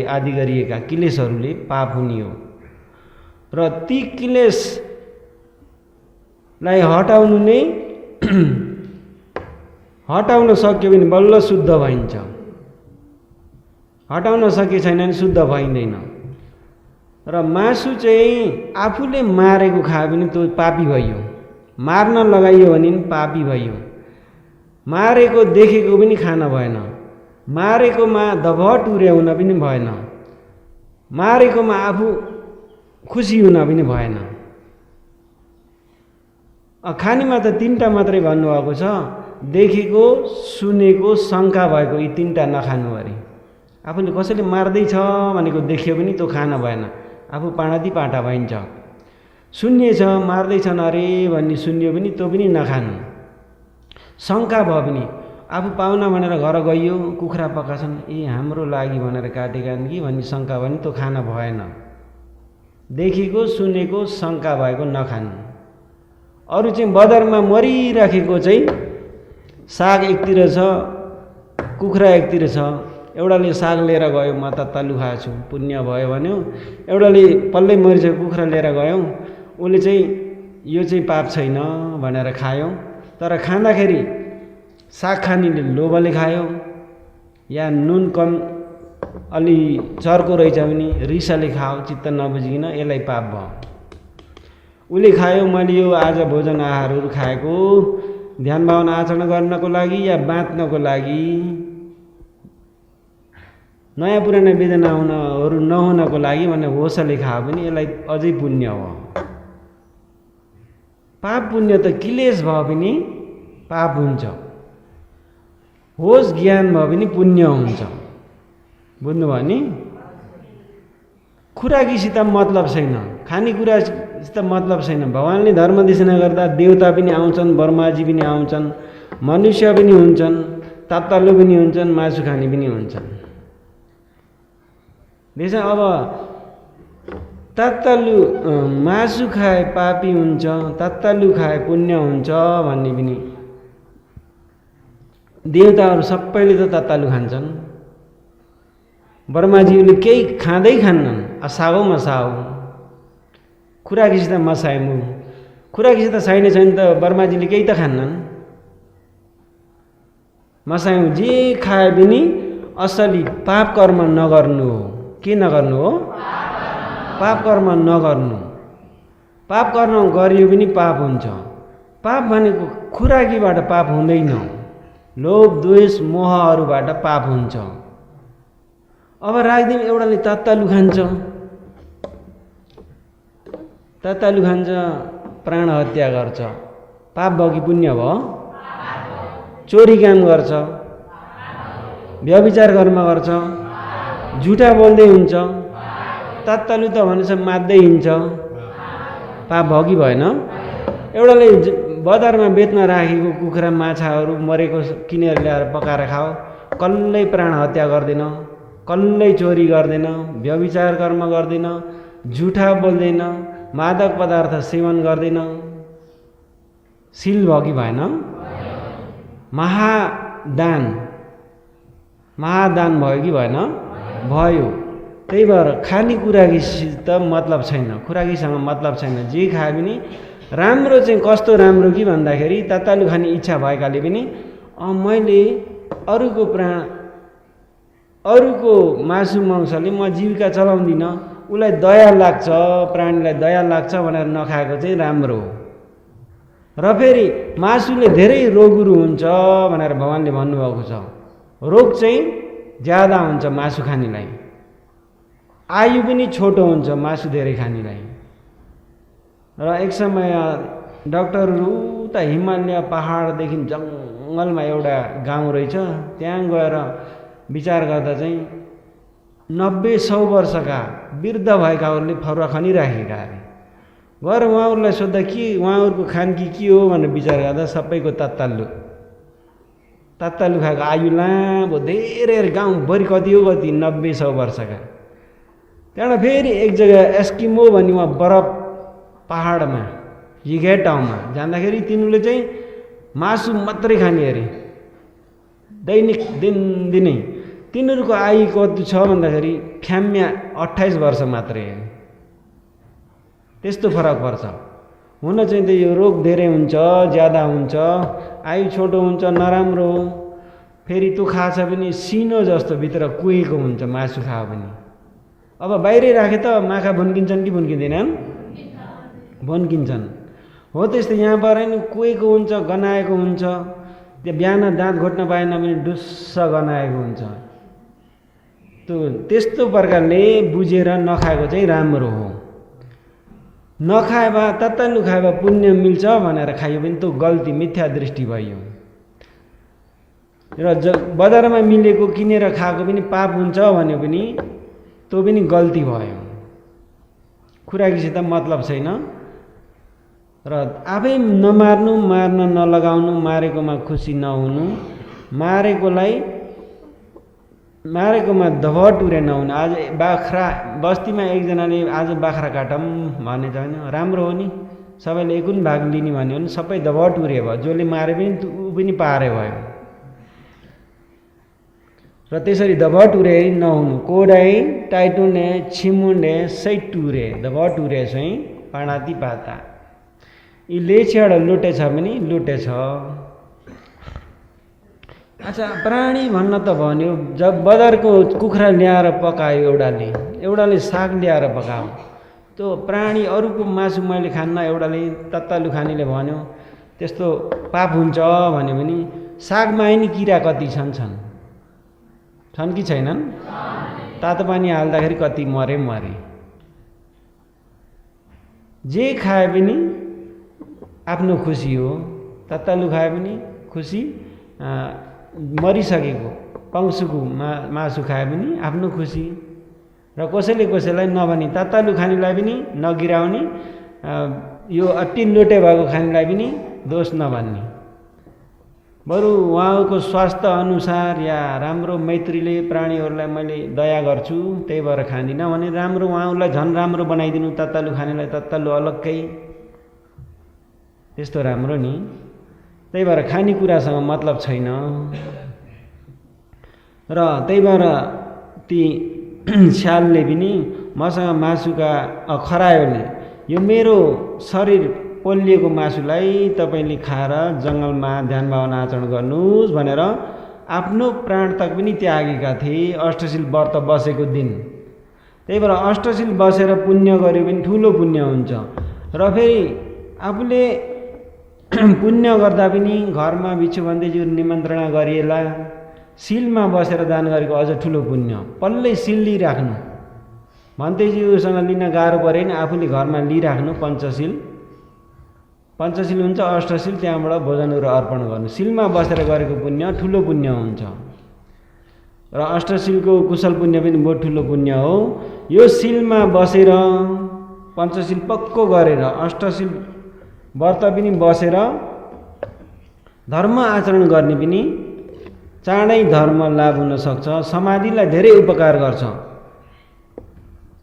आदि गरिएका क्लेशहरूले पाप हुने हो। र ती क्लेशलाई हटाउनु नै हटाउन सक्यो भने बल्ल शुद्ध भइन्छ। हटाउन सके छैन भने शुद्ध भइँदैन। र मासु चाहिँ आफूले मारेको खायो भने त्यो पापी भयो, मार्न लगाइयो भने पनि पापी भयो। मारेको देखेको पनि खान भएन, मारेकोमा दभट उर्याउन पनि भएन, मारेकोमा आफू खुसी हुन पनि भएन। खानीमा त 3टा मात्रै भन्नुभएको छ, देखेको सुनेको शङ्का भएको, यी 3टा नखानु अरे। आफूले कसैले मार्दैछ भनेको देख्यो पनि त्यो खान भएन, आफू पाँडादी पाटा भइन्छ। सुन्नेछ मार्दैछन् अरे भन्ने सुन्यो पनि त्यो पनि नखानु। शङ्का भयो पनि आफू पाहुना भनेर घर गइयो, कुखुरा पकाछन्, ए हाम्रो लागि भनेर काटेका कि भन्ने शङ्का भयो भने त्यो खान भएन। देखेको सुनेको शङ्का भएको नखानु। अरू चाहिँ बजारमा मरिराखेको चाहिँ साग एकतिर छ, कुखुरा एकतिर छ। एउटाले साग लिएर गयो, म तत्तलु खाएछु पुण्य भयो भन्यो। एउटाले पल्लै मरिसक्यो कुखुरा लिएर गयो, उसले चाहिँ यो चाहिँ पाप छैन भनेर खायो। तर खाँदाखेरि साग खानेले लोभले खायो, या नुन कम अलि चर्को रहेछ भने रिसाले खायो, चित्त नबुझिकन, यसलाई पाप भयो। उसले खायो, मैले यो आज भोजन आहारहरू खाएको ध्यान भावना आचरण गर्नको लागि या बाँच्नको लागि नयाँ पुराना वेदनाहरू नहुनको लागि भने होसले खायो भने यसलाई अझै पुण्य हो। पाप पुण्य त क्लेश भयो भने पाप हुन्छ, होस ज्ञान भयो भने पुण्य हुन्छ। बुझ्नुभयो नि? खुराकीसित मतलब छैन, खानेकुरासित मतलब छैन। भगवानले धर्म देशना गर्दा देवता पनि आउँछन्, ब्रह्माजी पनि आउँछन्, मनुष्य पनि हुन्छन्, तत्तालु पनि हुन्छन्, मासु खाने पनि हुन्छन्। त्यसै अब तत्तालु मासु खाए पापी हुन्छ, तत्तालु खाए पुण्य हुन्छ भन्ने पनि देवताहरू सबैले त तत्तालु खान्छन्। ब्रह्माजीले केही खाँदै खान्नन्, असाओ मसाओ, खुराकीसित मसाएमु। खुराकीसित छैन त ब्रह्माजीले केही त खान्नन्। मसाएमु जे खाए पनि असली पाप कर्म नगर्नु हो। के नगर्नु हो? पाप कर्म नगर्नु। पाप कर्म गरियो पनि पाप हुन्छ। पाप भनेको खुराकीबाट पाप हुँदैन, लोभ द्वेष मोहहरूबाट पाप हुन्छ। अब राखिदिउँ एउटाले तत्तालु खान्छ, प्राण हत्या गर्छ, पाप भयो कि पुण्य भयो? चोरी काम गर्छ, व्यभिचार कर्म गर्छ, झुटा बोल्दै हुन्छ, तत्तालु त भनेछ मात्दै हिँड्छ, पाप भयो कि भएन? एउटाले बजारमा बेच्न राखेको कुखुरा माछाहरू मरेको किनेर ल्याएर पकाएर खाओ, कल्लै प्राण हत्या गर्दैन, कल्लै चोरी गर्दैन, व्यभिचार कर्म गर्दैन, झुठा बोल्दैन, मादक पदार्थ सेवन गर्दैन, शील भयो कि भएन? महादान भयो कि भएन? भयो। त्यही भएर खानेकुरासित मतलब छैन, खुराकीसँग मतलब छैन। जे खाए पनि राम्रो चाहिँ कस्तो राम्रो कि भन्दाखेरि तत्तालु खाने इच्छा भएकाले पनि मैले अरूको मासु मांसले म जीविका चलाउँदिनँ, उसलाई दया लाग्छ, प्राणीलाई दया लाग्छ भनेर नखाएको चाहिँ राम्रो हो। र फेरि मासुले धेरै रोगहरू हुन्छ भनेर भगवानले भन्नुभएको छ। रोग चाहिँ ज्यादा हुन्छ मासु खानेलाई, आयु पनि छोटो हुन्छ मासु धेरै खानेलाई। र एक समय डाक्टरहरू उता हिमालय पहाडदेखि जङ्गलमा एउटा गाउँ रहेछ, त्यहाँ गएर विचार गर्दा चाहिँ 90-100 वर्षका वृद्ध भएकाहरूले फरुवा खनिराखेका अरे। गएर उहाँहरूलाई सोद्धा के उहाँहरूको खानकी के हो भनेर विचार गर्दा सबैको तत्तालु खाएको आयु लामो धेरै गाउँभरि कति हो कति 90-100 वर्षका। त्यहाँबाट फेरि एक जग्गा एस्किमो भन्ने उहाँ बरफ पहाडमा हिगे ठाउँमा जाँदाखेरि तिनीहरूले चाहिँ मासु मात्रै खाने अरे दैनिक दिनदिनै। तिनीहरूको आयु कति छ भन्दाखेरि फ्याम्या 28 वर्ष मात्रै। त्यस्तो फरक पर्छ। हुन चाहिँ त यो रोग धेरै हुन्छ, ज्यादा हुन्छ, आयु छोटो हुन्छ, नराम्रो हो। फेरि त्यो खाछ पनि सिनो जस्तो भित्र कुहेको हुन्छ मासु खायो भने। अब बाहिरै राखे त माखा भुन्किन्छन् कि भुन्किँदैनन्? भुन्किन्छन्। हो त्यस्तै यहाँ पर नि कुहेको हुन्छ, गनाएको हुन्छ, त्यो बिहान दाँत घोट्न पाएन भने डुस्स गनाएको हुन्छ। त्यस्तो प्रकारले बुझेर नखाएको चाहिँ राम्रो हो। नखाए भए तत्तालु खाए भए पुण्य मिल्छ भनेर खायो भने त्यो गल्ती मिथ्या दृष्टि भयो। र बजारमा मिलेको किनेर खाएको पनि पाप हुन्छ भन्यो पनि त्यो पनि गल्ती भयो। खुराकीसित मतलब छैन। र आफै नमार्नु, मार्न नलगाउनु, मारेकोमा खुसी नहुनु, मारेकोमा धबटुरे नहुनु। आज बाख्रा बस्तीमा एकजनाले आज बाख्रा काटौँ भने छैन, राम्रो हो नि, सबैले एकुन भाग लिने भन्यो भने सबै धबटुरे भयो। जसले मारे पनि ऊ पनि पारे भयो। र त्यसरी धबटुरे नहुनु। कोडाई टाइटुने छिमुने सैटुरे धबटुरे चाहिँ पाणाती पाता। यी लेछेड लुटेछ भने लुटेछ। अच्छा, प्राणी भन्न त भन्यो, जब बजारको कुखुरा ल्याएर पकायो एउटाले साग ल्याएर पकायो, त्यो प्राणी अरूको मासु मैले खान्न, एउटाले तत्तालु खानेले भन्यो त्यस्तो पाप हुन्छ भन्यो भने सागमा नि किरा कति छन्। छन् कि छैनन्? तातो पानी हाल्दाखेरि कति मरे। जे खाए पनि आफ्नो खुसी हो। तत्तालु खाए पनि खुसी, मरिसकेको पङ्सुको मासु खाए पनि आफ्नो खुसी। र कसैलाई नभनी तत्तालु खानेलाई पनि नगिराउने, यो अति लोटे भएको खानेलाई पनि दोष नभन्ने। बरु उहाँको स्वास्थ्य अनुसार या राम्रो मैत्रीले प्राणीहरूलाई मैले दया गर्छु त्यही भएर खाँदिनँ भने राम्रो उहाँलाई झन् राम्रो बनाइदिनु, तत्तालु खानेलाई तत्तालु अलग्गै, त्यस्तो राम्रो नि। त्यही भएर खानेकुरासँग मतलब छैन। र त्यही भएर ती स्यालले पनि मसँग मासुका खरायोले यो मेरो शरीर पोलिएको मासुलाई तपाईँले खाएर जङ्गलमा ध्यान भावना आचरण गर्नुहोस् भनेर आफ्नो प्राण तक पनि त्यागेका थिए अष्टशील व्रत बसेको दिन। त्यही भएर अष्टशील बसेर पुण्य गर्यो भने ठुलो पुण्य हुन्छ। र फेरि आफूले पुण्य गर्दा पनि घरमा भिक्षु भन्दैज्यू निमन्त्रणा गरिएला, शिलमा बसेर दान गरेको अझ ठुलो पुण्य। पल्लै शिल लिइराख्नु, भन्तेज्यूसँग लिन गाह्रो पऱ्यो भने आफूले घरमा लिइराख्नु। पञ्चशील हुन्छ, अष्टशील, त्यहाँबाट भोजनहरू अर्पण गर्नु। शिलमा बसेर गरेको पुण्य ठुलो पुण्य हुन्छ। र अष्टशीलको कुशल पुण्य पनि बहुत ठुलो पुण्य हो। यो शिलमा बसेर पञ्चशील पक्को गरेर अष्टशील व्रत पनि बसेर धर्म आचरण गर्ने पनि चाँडै धर्म लाभ हुन सक्छ। समाधिलाई धेरै उपकार गर्छ।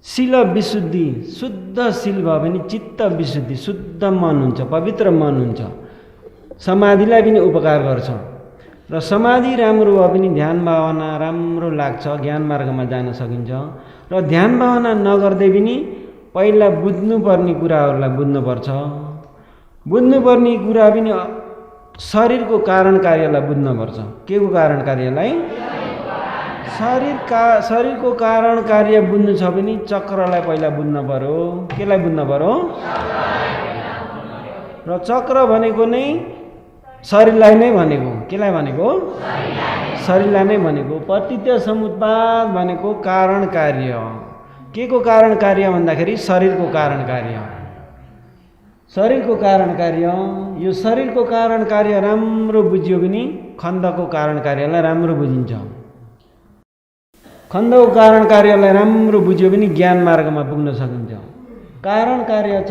शील विशुद्धि, शुद्ध शील भयो भने चित्त विशुद्धि, शुद्ध मन हुन्छ, पवित्र मन हुन्छ। समाधिलाई पनि उपकार गर्छ। र समाधि राम्रो भयो भने ध्यान भावना राम्रो लाग्छ, ज्ञान मार्गमा जान सकिन्छ। र ध्यान भावना नगर्दै पनि पहिला बुझ्नुपर्ने कुराहरूलाई बुझ्नुपर्छ। बुझ्नुपर्ने कुरा पनि शरीरको कारण कार्यलाई बुझ्नुपर्छ। के को कारण कार्यलाई? शरीरको कारण कार्य बुझ्नु छ भने चक्रलाई पहिला बुझ्नु पर्यो। केलाई बुझ्नु पर्यो? र चक्र भनेको नै शरीरलाई नै भनेको। केलाई भनेको? शरीरलाई नै भनेको। पतित्य समुत्पाद भनेको कारण कार्य। के को कारण कार्य भन्दाखेरि शरीरको कारण कार्य। शरीरको कारण कार्य, यो शरीरको कारण कार्य राम्रो बुझ्यो भने खण्डको कारण कार्यलाई राम्रो बुझिन्छ। खण्डको कारण कार्यलाई राम्रो बुझ्यो भने ज्ञान मार्गमा पुग्न सकिन्छ। कारण कार्य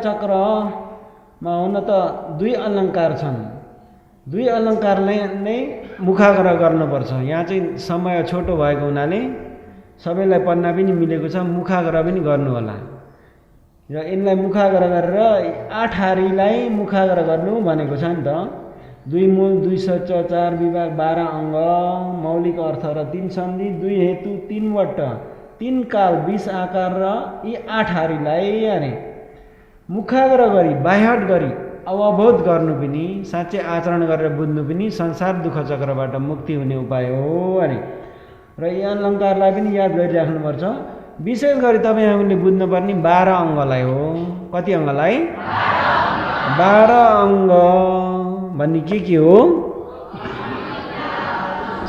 चक्रमा हुन त दुई अलङ्कार छन्। दुई अलङ्कारलाई नै मुखाग्र गर्नुपर्छ। यहाँ चाहिँ समय छोटो भएको हुनाले सबैलाई पढ्न पनि मिलेको छ, मुखाग्र पनि गर्नु होला। र यिनलाई मुखाग्र गरेर 8 हारीलाई मुखाग्र गर्नु भनेको छ नि त। 2 मूल, 2 सच, 4 विभाग, 12 अङ्ग, मौलिक अर्थ र 3 सन्धि, 2 हेतु, 3 वट, 3 काल, 20 आकार र यी 8 हारीलाई अरे मुखाग्र गरी बाह्यट गरी अवबोध गर्नु पनि, साँच्चै आचरण गरेर बुझ्नु पनि संसार दुःख चक्रबाट मुक्ति हुने उपाय हो अरे। र यी अलङ्कारलाई पनि याद गरिराख्नुपर्छ। विशेष गरी तपाईँ हामीले बुझ्नुपर्ने 12 अङ्गलाई हो। कति अङ्गलाई? 12 अङ्ग भन्ने के हो?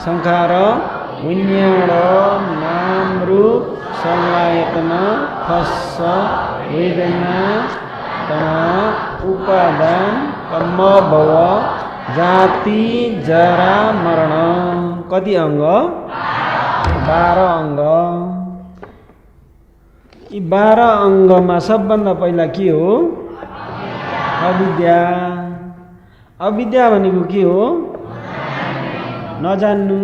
संखार, विज्ञान, नाम रूप, संलायतन, फस्स, वेदना, उपादान, कर्म, भव, जाति, जरा, मरण। कति अङ्ग? 12 अङ्ग। यी 12 अङ्गमा सबभन्दा पहिला के हो? अविद्या। अविद्या भनेको के हो? नजान्नु।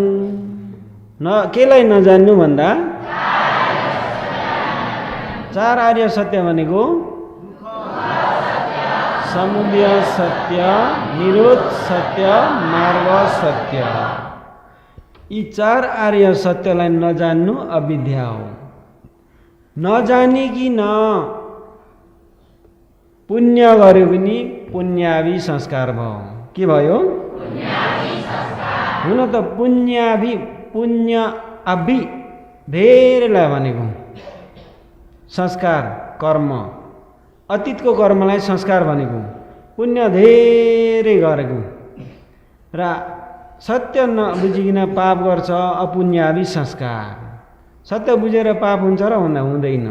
केलाई नजान्नु भन्दा 4 आर्य सत्य भनेको समुदय सत्य, निरोध सत्य, मार्ग सत्य। यी 4 आर्य सत्यलाई नजान्नु अविद्या हो। नजानिकन पुण्य गर्यो भने पुण्यावि संस्कार भयो। के भयो? हुन त पुण्य अभि धेरैलाई भनेको संस्कार कर्म, अतीतको कर्मलाई संस्कार भनेको, पुण्य धेरै गरेको र सत्य नबुझिकन पाप गर्छ अपुण्यावि संस्कार। सत्य बुझेर पाप हुन्छ र भन्दा हुँदैन।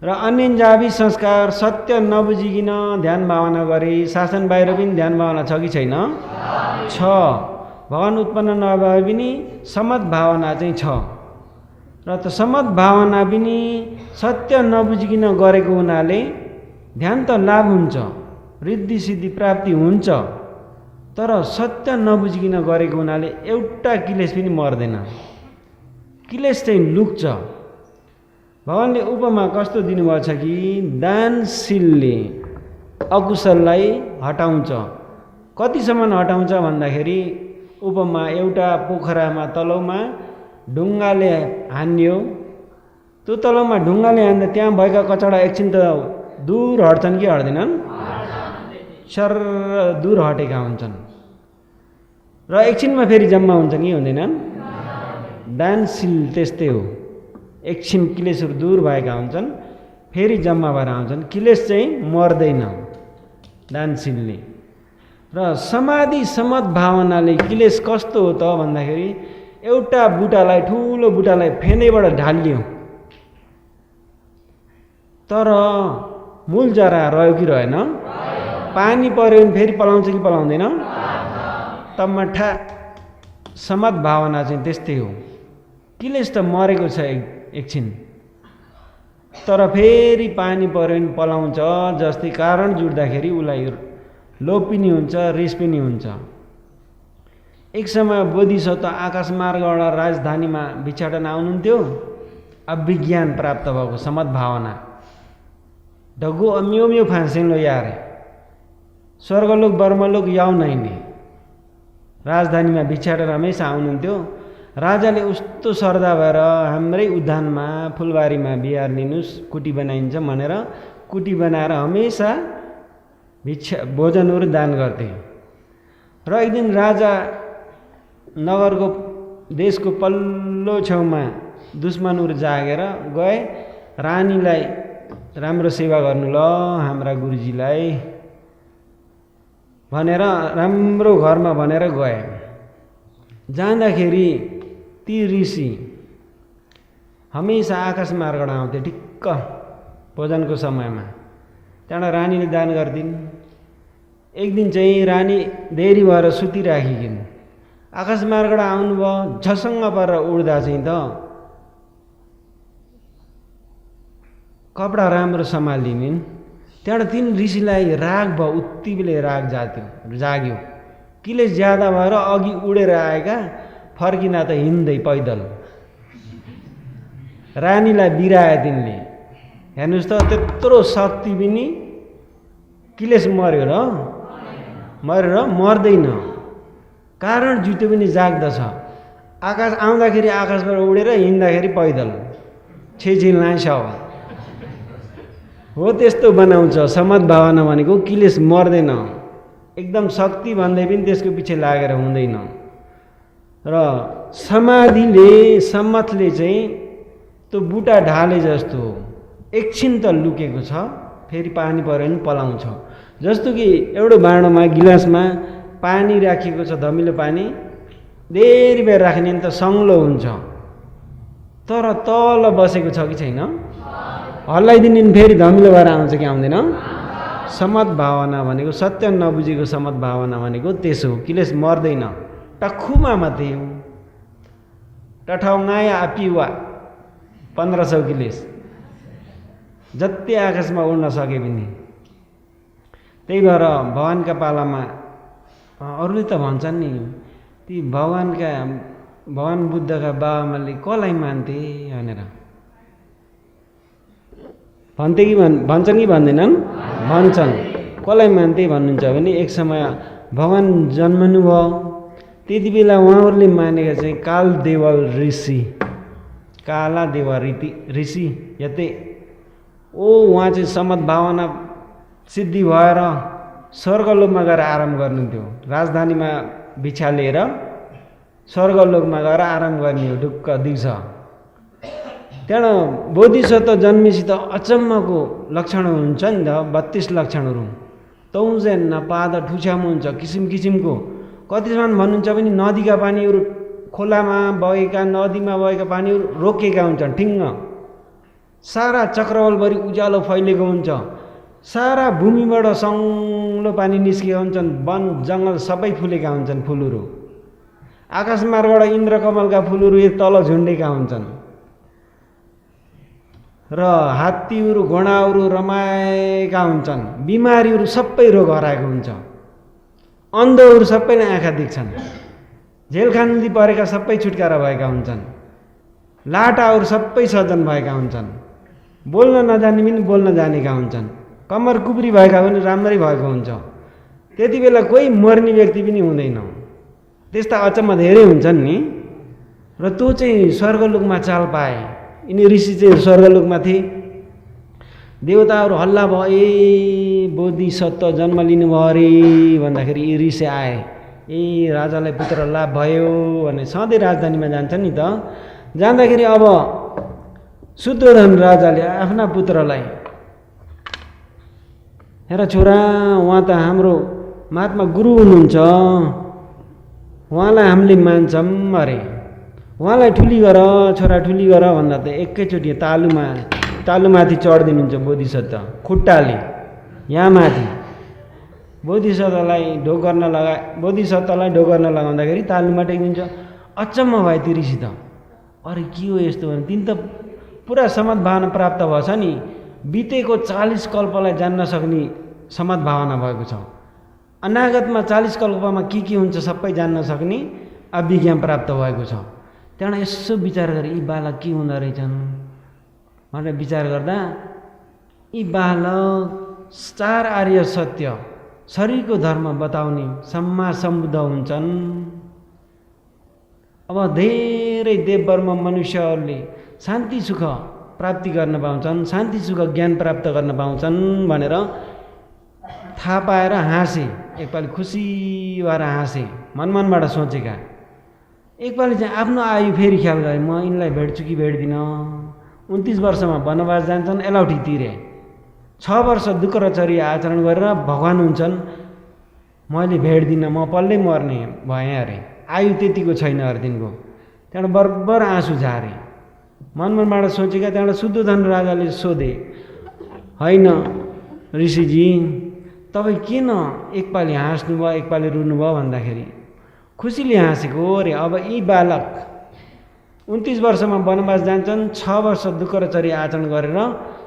र अन्यन्जावि संस्कार सत्य नबुझिकन ध्यान भावना गरे शासन बाहिर पनि ध्यान भावना छ कि छैन? छ। भगवान उत्पन्न नभए पनि समत भावना चाहिँ छ। र त समत भावना पनि सत्य नबुझिकन गरेको हुनाले ध्यान त लाभ हुन्छ, रिद्धि सिद्धि प्राप्ति हुन्छ, तर सत्य नबुझिकन गरेको हुनाले एउटा क्लेश पनि मर्दैन, क्लेश चाहिँ लुक्छ। भगवानले उपमा कस्तो दिनुभएको छ कि दानशीलले अकुशललाई हटाउँछ। कतिसम्म हटाउँछ भन्दाखेरि उपमा एउटा पोखरामा तलौमा ढुङ्गाले हान्यो, त्यो तलौमा ढुङ्गाले हान्दा त्यहाँ भएका कचडा एकछिन त दूर हट्छन् कि हट्दैनन्? सर दूर हटेका हुन्छन् र एकछिनमा फेरि जम्मा हुन्छन् कि हुँदैनन्? दानशील त्यस्तै हो, एकछिन क्लेशहरू दूर भएका हुन्छन् फेरि जम्मा भएर आउँछन्, क्लेश चाहिँ मर्दैन दानशीलले। र समाधि समत भावनाले क्लेश कस्तो हो त भन्दाखेरि एउटा बुटालाई, ठुलो बुटालाई फेदैबाट ढालियो तर मूल जरा रह्यो कि रहेन? पानी पर्यो भने फेरि पलाउँछ कि पलाउँदैन? तमठा समत भावना चाहिँ त्यस्तै हो, क्लेश त मरेको छ एकछिन, तर फेरि पानी पर्यो भने पलाउँछ। जस्तै कारण जुट्दाखेरि उसलाई लोभ पनि हुन्छ, रिस पनि हुन्छ। एक समय बोधिसत्व आकाश मार्गबाट राजधानीमा भिक्षाटन आउनुहुन्थ्यो, अभिज्ञान प्राप्त भएको समत भावना ढगो म्यो म्यो फाँसेलो यार स्वर्गलोक ब्रह्मलोक याउ नैने राजधानीमा भिक्षाटन हमेसा आउनुहुन्थ्यो। राजाले उस्तो श्रद्धा भएर हाम्रै उद्यानमा फुलबारीमा बिहार लिनुस्, कुटी बनाइन्छ भनेर कुटी बनाएर हमेसा भोजनहरू दान गर्थे। र एक दिन राजा नगरको देशको पल्लो छेउमा दुश्मनहरू जागेर गए, रानीलाई राम्रो सेवा गर्नु ल हाम्रा गुरुजीलाई भनेर राम्रो घरमा भनेर गए। जाँदाखेरि ती ऋषि हमेसा आकाश मार्गबाट आउँथे ठिक्क भोजनको समयमा, त्यहाँबाट रानीले दान गर्दिन्। एक दिन चाहिँ रानी देरी भएर सुतिराखिन्, आकाश मार्गबाट आउनुभयो, झसङ्ग परेर उड्दा चाहिँ त कपडा राम्रो सम्हालिदिन्। त्यहाँबाट तीन ऋषिलाई राग भयो, उति बेला राग जाग्यो, क्लेश ज्यादा भएर अघि उडेर आएका फर्किना त हिँड्दै पैदल रानीलाई बिराए तिनले। हेर्नुहोस् त त्यत्रो शक्ति पनि क्लेश मर्यो र मरेर मर्दैन, कारण जुट्यो पनि जाग्दछ। आकाश आउँदाखेरि आकाशबाट उडेर हिँड्दाखेरि पैदल छेछिल नाइस हो, त्यस्तो बनाउँछ। समत भावना भनेको क्लेश मर्दैन, एकदम शक्ति भन्दै पनि त्यसको पछि लागेर हुँदैन। र समाधिले समतले चाहिँ त्यो बुटा ढाले जस्तो एकछिन त लुकेको छ, फेरि पानी पऱ्यो भने पलाउँछ। जस्तो कि एउटा भाँडोमा गिलासमा पानी राखिएको छ, धमिलो पानी, धेरै बेर राख्ने त सङ्लो हुन्छ, तर तल बसेको छ कि छैन? हल्लाइदिने फेरि धमिलो भएर आउँछ कि आउँदैन? समत भावना भनेको, सत्य नबुझेको समत भावना भनेको त्यसो हो, क्लेश मर्दैन, टक्खुमा मात्रै हो। टठाउङाया आपिवा 1500 क्लेश जति आकाशमा उड्न सके पनि। त्यही भएर भगवानका पालामा अरूले त भन्छन् नि, ती भगवान बुद्धका बाबामाले कसलाई मान्थे भनेर भन्थे कि भन्छन् कि भन्दैनन्? भन्छन्। कसलाई मान्थे भन्नुहुन्छ भने, एक समय भगवान जन्मनु भयो, त्यति बेला उहाँहरूले मानेका चाहिँ काल देवल ऋषि, काला देवा ऋषि यतै उहाँ चाहिँ समत भावना सिद्धि भएर स्वर्गलोकमा गएर आराम गर्नुहुन्थ्यो। राजधानीमा भिक्षा लिएर स्वर्गलोकमा गएर आराम गर्ने हो ढुक्क दिउँस। त्यहाँबाट बोधिसत्व जन्मेपछि त अचम्मको लक्षण हुन्छ नि त, 32 लक्षणहरू तौँ चाहिँ नपाद ठुछ्याम हुन्छ, किसिम किसिमको कतिसम्म भन्नुहुन्छ भने नदीका पानीहरू खोलामा बगेका नदीमा बगेका पानीहरू रोकिएका हुन्छन् ठिङ्ग। सारा चक्रवालभरि उज्यालो फैलिएको हुन्छ। सारा भूमिबाट सङ्लो पानी निस्केका हुन्छन्। वन जङ्गल सबै फुलेका हुन्छन् फुलहरू। आकाशमार्गबाट इन्द्रकमलका फुलहरू तल झुन्डेका हुन्छन् र हात्तीहरू घोडाहरू रमाएका हुन्छन्। बिमारीहरू सबै रोग हराएको हुन्छ। अन्धहरू सबैलाई आँखा देख्छन्। जेलखान्दी परेका सबै छुटकारा भएका हुन्छन्। लाटाहरू सबै सजन भएका हुन्छन्। बोल्न नजाने पनि बोल्न जानेका हुन्छन्। कम्मर कुब्री भएका पनि राम्रै भएको हुन्छ। त्यति बेला कोही मर्ने व्यक्ति पनि हुँदैन। त्यस्ता अचम्म धेरै हुन्छन् नि। र त्यो चाहिँ स्वर्गलोकमा चाल पाए। यिनी ऋषि चाहिँ स्वर्गलोकमा थिए। देवताहरू हल्ला भयो, ए बोधिसत्व जन्म लिनुभयो अरे भन्दाखेरि यी ऋषि आए। ए राजालाई पुत्र लाभ भयो भने सधैँ राजधानीमा जान्छन् नि त। जाँदाखेरि अब शुद्धोधन राजाले आफ्ना पुत्रलाई, हेर छोरा, उहाँ त हाम्रो महात्मा गुरु हुनुहुन्छ, उहाँलाई हामीले मान्छौँ अरे, उहाँलाई ठुली गर छोरा, ठुली गर भन्दा त एकैचोटि तालुमाथि चढिदिनुहुन्छ बोधिसत्व खुट्टाले यहाँ माथि। बोधिसत्वलाई ढोक गर्न लगाउँदाखेरि तालुमा टेकिदिन्छ। अचम्म भयो ती ऋषि त। अरे के हो यस्तो भने तिन त पुरा समद्भावना प्राप्त भएछ नि। बितेको 40 कल्पलाई जान्न सक्ने समद्भावना भएको छ। अनागतमा 40 कल्पमा के हुन्छ सबै जान्न सक्ने अभिज्ञान प्राप्त भएको छ। त्यहाँबाट यसो विचार गरे यी बालक के हुँदो रहेछन् भनेर विचार गर्दा यी बालक 4 आर्य सत्य शरीरको धर्म बताउने सम्मा सम्बुद्ध हुन्छन्। अब धेरै देववर्म मनुष्यहरूले शान्ति सुख प्राप्ति गर्न पाउँछन्, शान्ति सुख ज्ञान प्राप्त गर्न पाउँछन् भनेर थाहा पाएर हाँसे। एकपालि खुसी भएर हाँसे, मनमनबाट सोचेका। एकपालि चाहिँ आफ्नो आयु फेरि ख्याल गरे, म यिनलाई भेट्छु कि भेट्दिनँ। 29 वर्षमा वनवास जान्छन्, एलौठी तिरे। 6 वर्ष दुःख र चर्या आचरण गरेर भगवान हुन्छन्। मैले भेट्दिनँ, म पल्लै मर्ने भएँ अरे। आयु त्यतिको छैन अरे तिनको। त्यहाँबाट बरबर आँसु झारे, मनमनबाट सोचेका। त्यहाँबाट शुद्धोधन राजाले सोधे, होइन ऋषिजी, तपाईँ किन एकपालि हाँस्नुभयो एकपालि रुनुभयो भन्दाखेरि खुसीले हाँसेको अरे। अब यी बालक 29 वर्षमा वनवास जान्छन्, 6 वर्ष दुःख र चर्या आचरण गरेर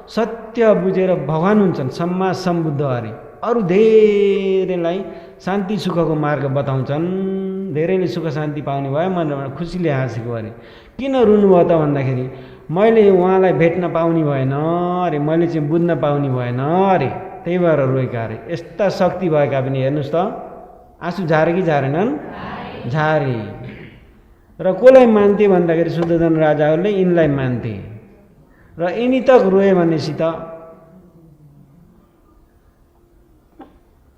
सत्य बुझेर भगवान हुन्छन्, सम्मा सम्बुद्ध अरे। अरू धेरैलाई शान्ति सुखको मार्ग बताउँछन्, धेरैले सुख शान्ति पाउने भयो। मनबाट खुसीले हाँसेको अरे। किन रुनुभयो त भन्दाखेरि मैले उहाँलाई भेट्न पाउने भएन अरे, मैले चाहिँ बुझ्न पाउने भएन अरे, त्यही भएर रोएका अरे। यस्ता शक्ति भएका पनि हेर्नुहोस् त, आँसु झारे कि झारेनन्? झारे। र कसलाई मान्थे भन्दाखेरि शुद्धोधन राजाहरूले यिनलाई मान्थे। र यिनी तक रोए भनेपछि त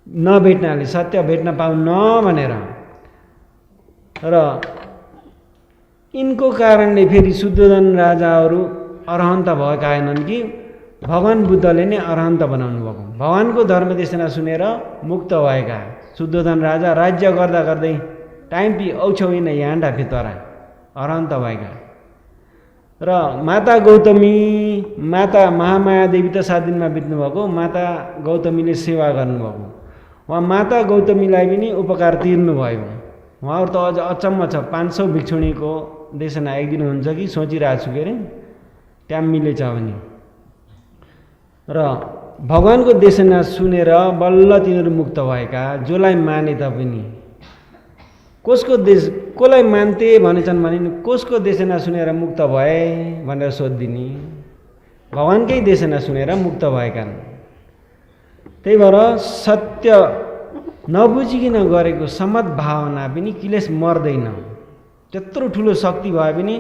नभेट्नाले सत्य भेट्न पाउन्न भनेर। र यिनको कारणले फेरि शुद्धोधन राजाहरू अरहन्त भएका होइनन् कि भगवान बुद्धले नै अरहन्त बनाउनु भएको। भगवानको धर्मदेशना सुनेर मुक्त भएका शुद्धोधन राजा राज्य गर्दा गर्दै टाइम पि औछौइन यहाँ ढाफे तरा अरहन्त भएका। र माता गौतमी, माता महामाया देवी त 7 दिनमा बित्नुभएको। माता गौतमीले सेवा गर्नुभएको। उहाँ माता गौतमीलाई पनि उपकार तिर्नुभयो। उहाँहरू त अझ अचम्म छ। 500 भिक्षुणीको देशना एक दिन हुन्छ कि सोचिरहेको छु के अरे, टाइम मिलेछ भने। र भगवानको देशना सुनेर बल्ल तिनीहरू मुक्त भएका। जसलाई माने तापनि कसलाई मान्थे भनेछन् भने कसको देशना सुनेर मुक्त भए भनेर सोधिदिने। भगवानकै देशना सुनेर मुक्त भएका। त्यही भएर सत्य नबुझिकन गरेको समद्भावना पनि क्लेश मर्दैन। त्यत्रो ठुलो शक्ति भए पनि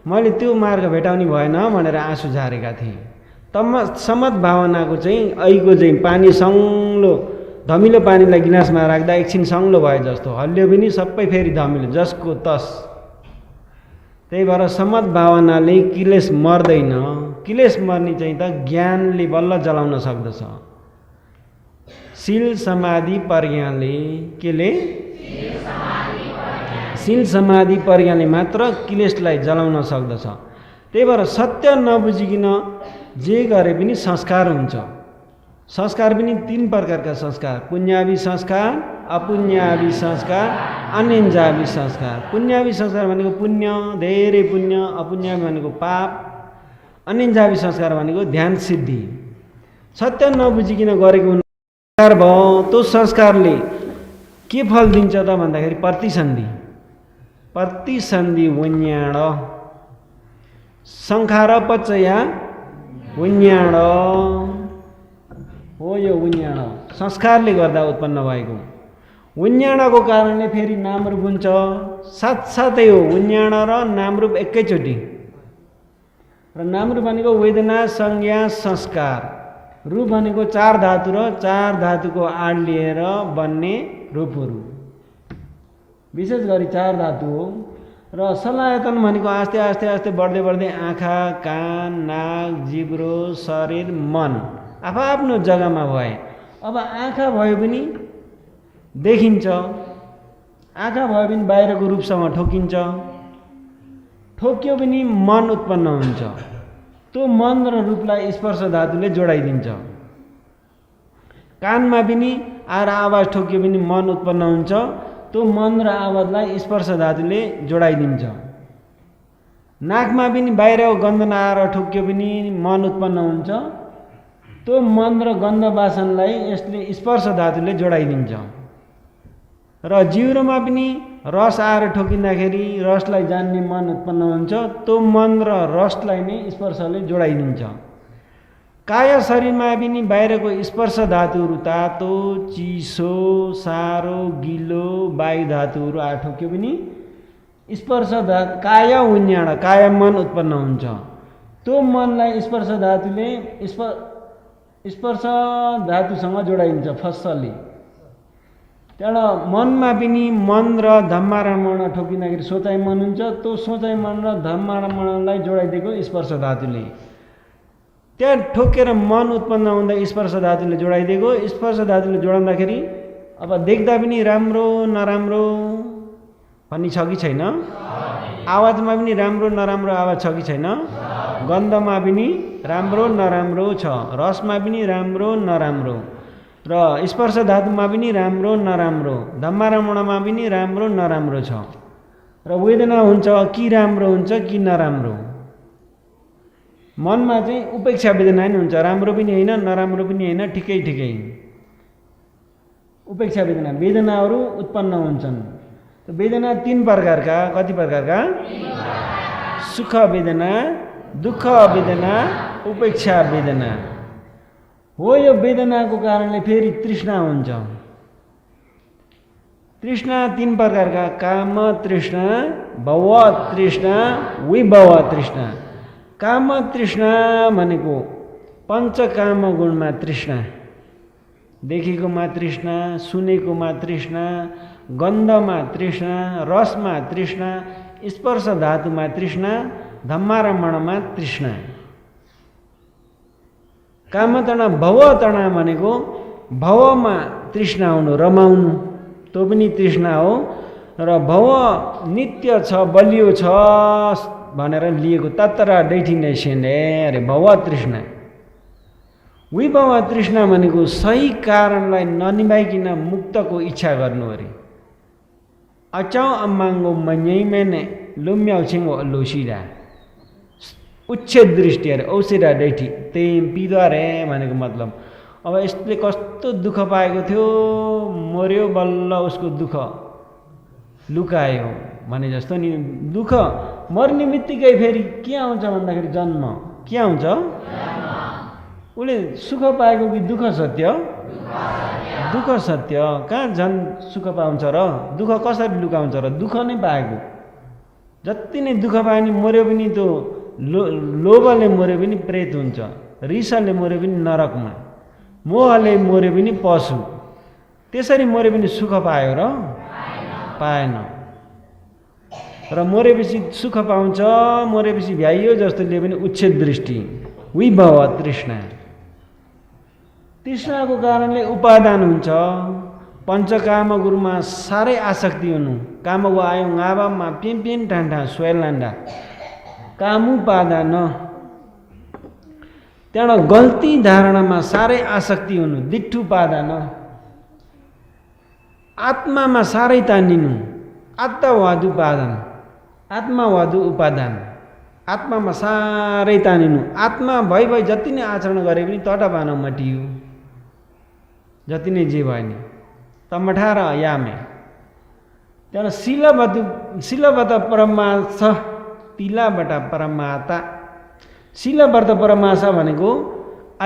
मैले त्यो मार्ग भेटाउने भएन भनेर आँसु झारेका थिए। समद्भावनाको चाहिँ ऐको चाहिँ पानी सङ्लो, धमिलो पानीलाई गिलासमा राख्दा एकछिन सङ्लो भए जस्तो हल्लियो पनि सबै फेरि धमिलो जसको तस। त्यही भएर समद्भावनाले क्लेश मर्दैन। क्लेश मर्ने चाहिँ त ज्ञानले बल्ल जलाउन सक्दछ। शील समाधि प्रज्ञाले केले शील समाधि प्रज्ञाले मात्र क्लेशलाई जलाउन सक्दछ। त्यही भएर सत्य नबुझिकन जे गरे पनि संस्कार हुन्छ। संस्कार पनि 3 प्रकारका संस्कार, पुण्यावि संस्कार, अपुण्यावि संस्कार, अन्यन्जावि संस्कार। पुण्यावि संस्कार भनेको पुण्य, धेरै पुण्य, अपुण्यावि भनेको पाप, अन्यन्जावि संस्कार भनेको ध्यान सिद्धि। सत्य नबुझिकन गरेको संस्कार भयो, त्यो संस्कारले के फल दिन्छ त भन्दाखेरि प्रतिसन्धि। प्रतिसन्धि विज्ञान संखार पचया विज्ञान हो। यो विज्ञान संस्कारले गर्दा उत्पन्न भएको। विज्ञानको कारणले फेरि नामरूप हुन्छ। साथसाथै हो विज्ञान र नामरूप एकैचोटि। र नामरूप भनेको वेदना, संज्ञा, संस्कार। रूप भनेको 4 धातु र 4 धातुको आड लिएर बन्ने रूपहरू। विशेष गरी 4 धातु हो। र सलायतन भनेको आस्ते आस्ते आस्ते बढ्दै बढ्दै आँखा, कान, नाक, जिब्रो, शरीर, मन आफ्नो जग्गामा भए। अब आँखा भयो पनि देखिन्छ, आँखा भयो पनि बाहिरको रूपसँग ठोकिन्छ, ठोक्यो पनि मन उत्पन्न हुन्छ। त्यो मन र रूपलाई स्पर्श धातुले जोडाइदिन्छ। कानमा पनि आएर आवाज ठोक्यो पनि मन उत्पन्न हुन्छ। त्यो मन र आवाजलाई स्पर्श धातुले जोडाइदिन्छ। नाकमा पनि बाहिरको गन्ध नआएर ठोक्यो पनि मन उत्पन्न हुन्छ। त्यो मन र गन्ध वासनलाई यसले स्पर्श धातुले जोडाइदिन्छ। र जिउरोमा पनि रस आएर ठोकिँदाखेरि रसलाई जान्ने मन उत्पन्न हुन्छ। त्यो मन र रसलाई नै स्पर्शले जोडाइदिन्छ। काय शरीरमा पनि बाहिरको स्पर्श धातुहरू तातो, चिसो, सारो, गिलो, वायु धातुहरू आएर ठोक्यो पनि स्पर्श धातु काय विज्ञान, काय मन उत्पन्न हुन्छ। त्यो मनलाई स्पर्श धातुले स्पर्श धातुसँग जोडाइदिन्छ फस्सले। त्यहाँबाट मनमा पनि मन र धम्मारमण ठोकिँदाखेरि सोचाइ मन हुन्छ। त्यो सोचाइ मन र धम्मारमणलाई जोडाइदिएको स्पर्श धातुले। त्यहाँ ठोकेर मन उत्पन्न हुँदा स्पर्श धातुले जोडाइदिएको। स्पर्श धातुले जोडाउँदाखेरि अब देख्दा पनि राम्रो नराम्रो भन्ने छ कि छैन? आवाजमा पनि राम्रो नराम्रो आवाज छ कि छैन? गन्धमा पनि राम्रो नराम्रो छ, रसमा पनि राम्रो नराम्रो, र स्पर्श धातुमा पनि राम्रो नराम्रो, धम्मारमणमा पनि राम्रो नराम्रो छ। र वेदना हुन्छ कि राम्रो हुन्छ कि नराम्रो। मनमा चाहिँ उपेक्षा वेदना नि हुन्छ, राम्रो पनि होइन नराम्रो पनि होइन, ठिकै ठिकै उपेक्षा वेदना। वेदनाहरू उत्पन्न हुन्छन्। वेदना 3 प्रकारका, कति प्रकारका? सुख वेदना, दुःख वेदना, उपेक्षा वेदना हो। यो वेदनाको कारणले फेरि तृष्णा हुन्छ। तृष्णा 3 प्रकारका, काम तृष्णा, भव तृष्णा, विभव तृष्णा। काम तृष्णा भनेको पञ्चकाम गुणमा तृष्णा, देखेकोमा तृष्णा, सुनेकोमा तृष्णा, गन्धमा तृष्णा, रसमा तृष्णा, स्पर्श धातुमा तृष्णा, धम्मारमणमा तृष्णा। कामतृष्णा भवतृष्णा भनेको भवमा तृष्णा हुनु, रमाउनु, त्यो पनि तृष्णा हो। र भव नित्य छ, बलियो छ भनेर लिएको, तत्र डेस्टिनेसन अरे भव तृष्णा। विभव तृष्णा भनेको सही कारणलाई ननिभाइकन मुक्तको इच्छा गर्नु अरे। अचाउ अम्माङ्गो मन्यैमेने लुम्याउ छिङ्गो लोसिरा, उच्छेद दृष्टि अरे, औसिरा डेठी त्यही पिदा रे भनेको मतलब। अब यसले कस्तो दुःख पाएको थियो, मर्यो, बल्ल उसको दुःख लुकायो भने जस्तो नि। दुःख मर्ने बित्तिकै फेरि के आउँछ भन्दाखेरि जन्म। के आउँछ? उसले सुख पाएको कि दुःख सत्य? दुःख सत्य। कहाँ झन् सुख पाउँछ र? दुःख कसरी लुकाउँछ र? दुःख नै पाएको। जति नै दुःख पायो नि मर्यो पनि त्यो लोभले मर्यो पनि प्रेत हुन्छ, रिसले मर्यो पनि नरकमा, मोहले मर्यो पनि पशु। त्यसरी मर्यो पनि सुख पायो र? पाएन। र मरेपछि सुख पाउँछ, मरेपछि भ्याइयो जस्तो लिए पनि उच्छेद दृष्टि, विभव तृष्णा। तृष्णाको कारणले उपादान हुन्छ। पञ्चकाम गुरुमा साह्रै आसक्ति हुनु, कामगु आयो गाबामा पिन ठान्ठा सोयलान्डा कामु पादान त्यहाँबाट गल्ती धारणामा साह्रै आसक्ति हुनु दिट्ठु पादान आत्मामा साह्रै तानिनु आत्मवादु पादान आत्मवादु उपादान आत्मामा साह्रै तानिनु आत्मा भइ जति नै आचरण गरे पनि तट बान मटियो जति नै जे भयो नि तमठा र यामे त्यहाँबाट शिलबाट परमार्थ तिलाबाट परमाता शिलबाट परमाशा भनेको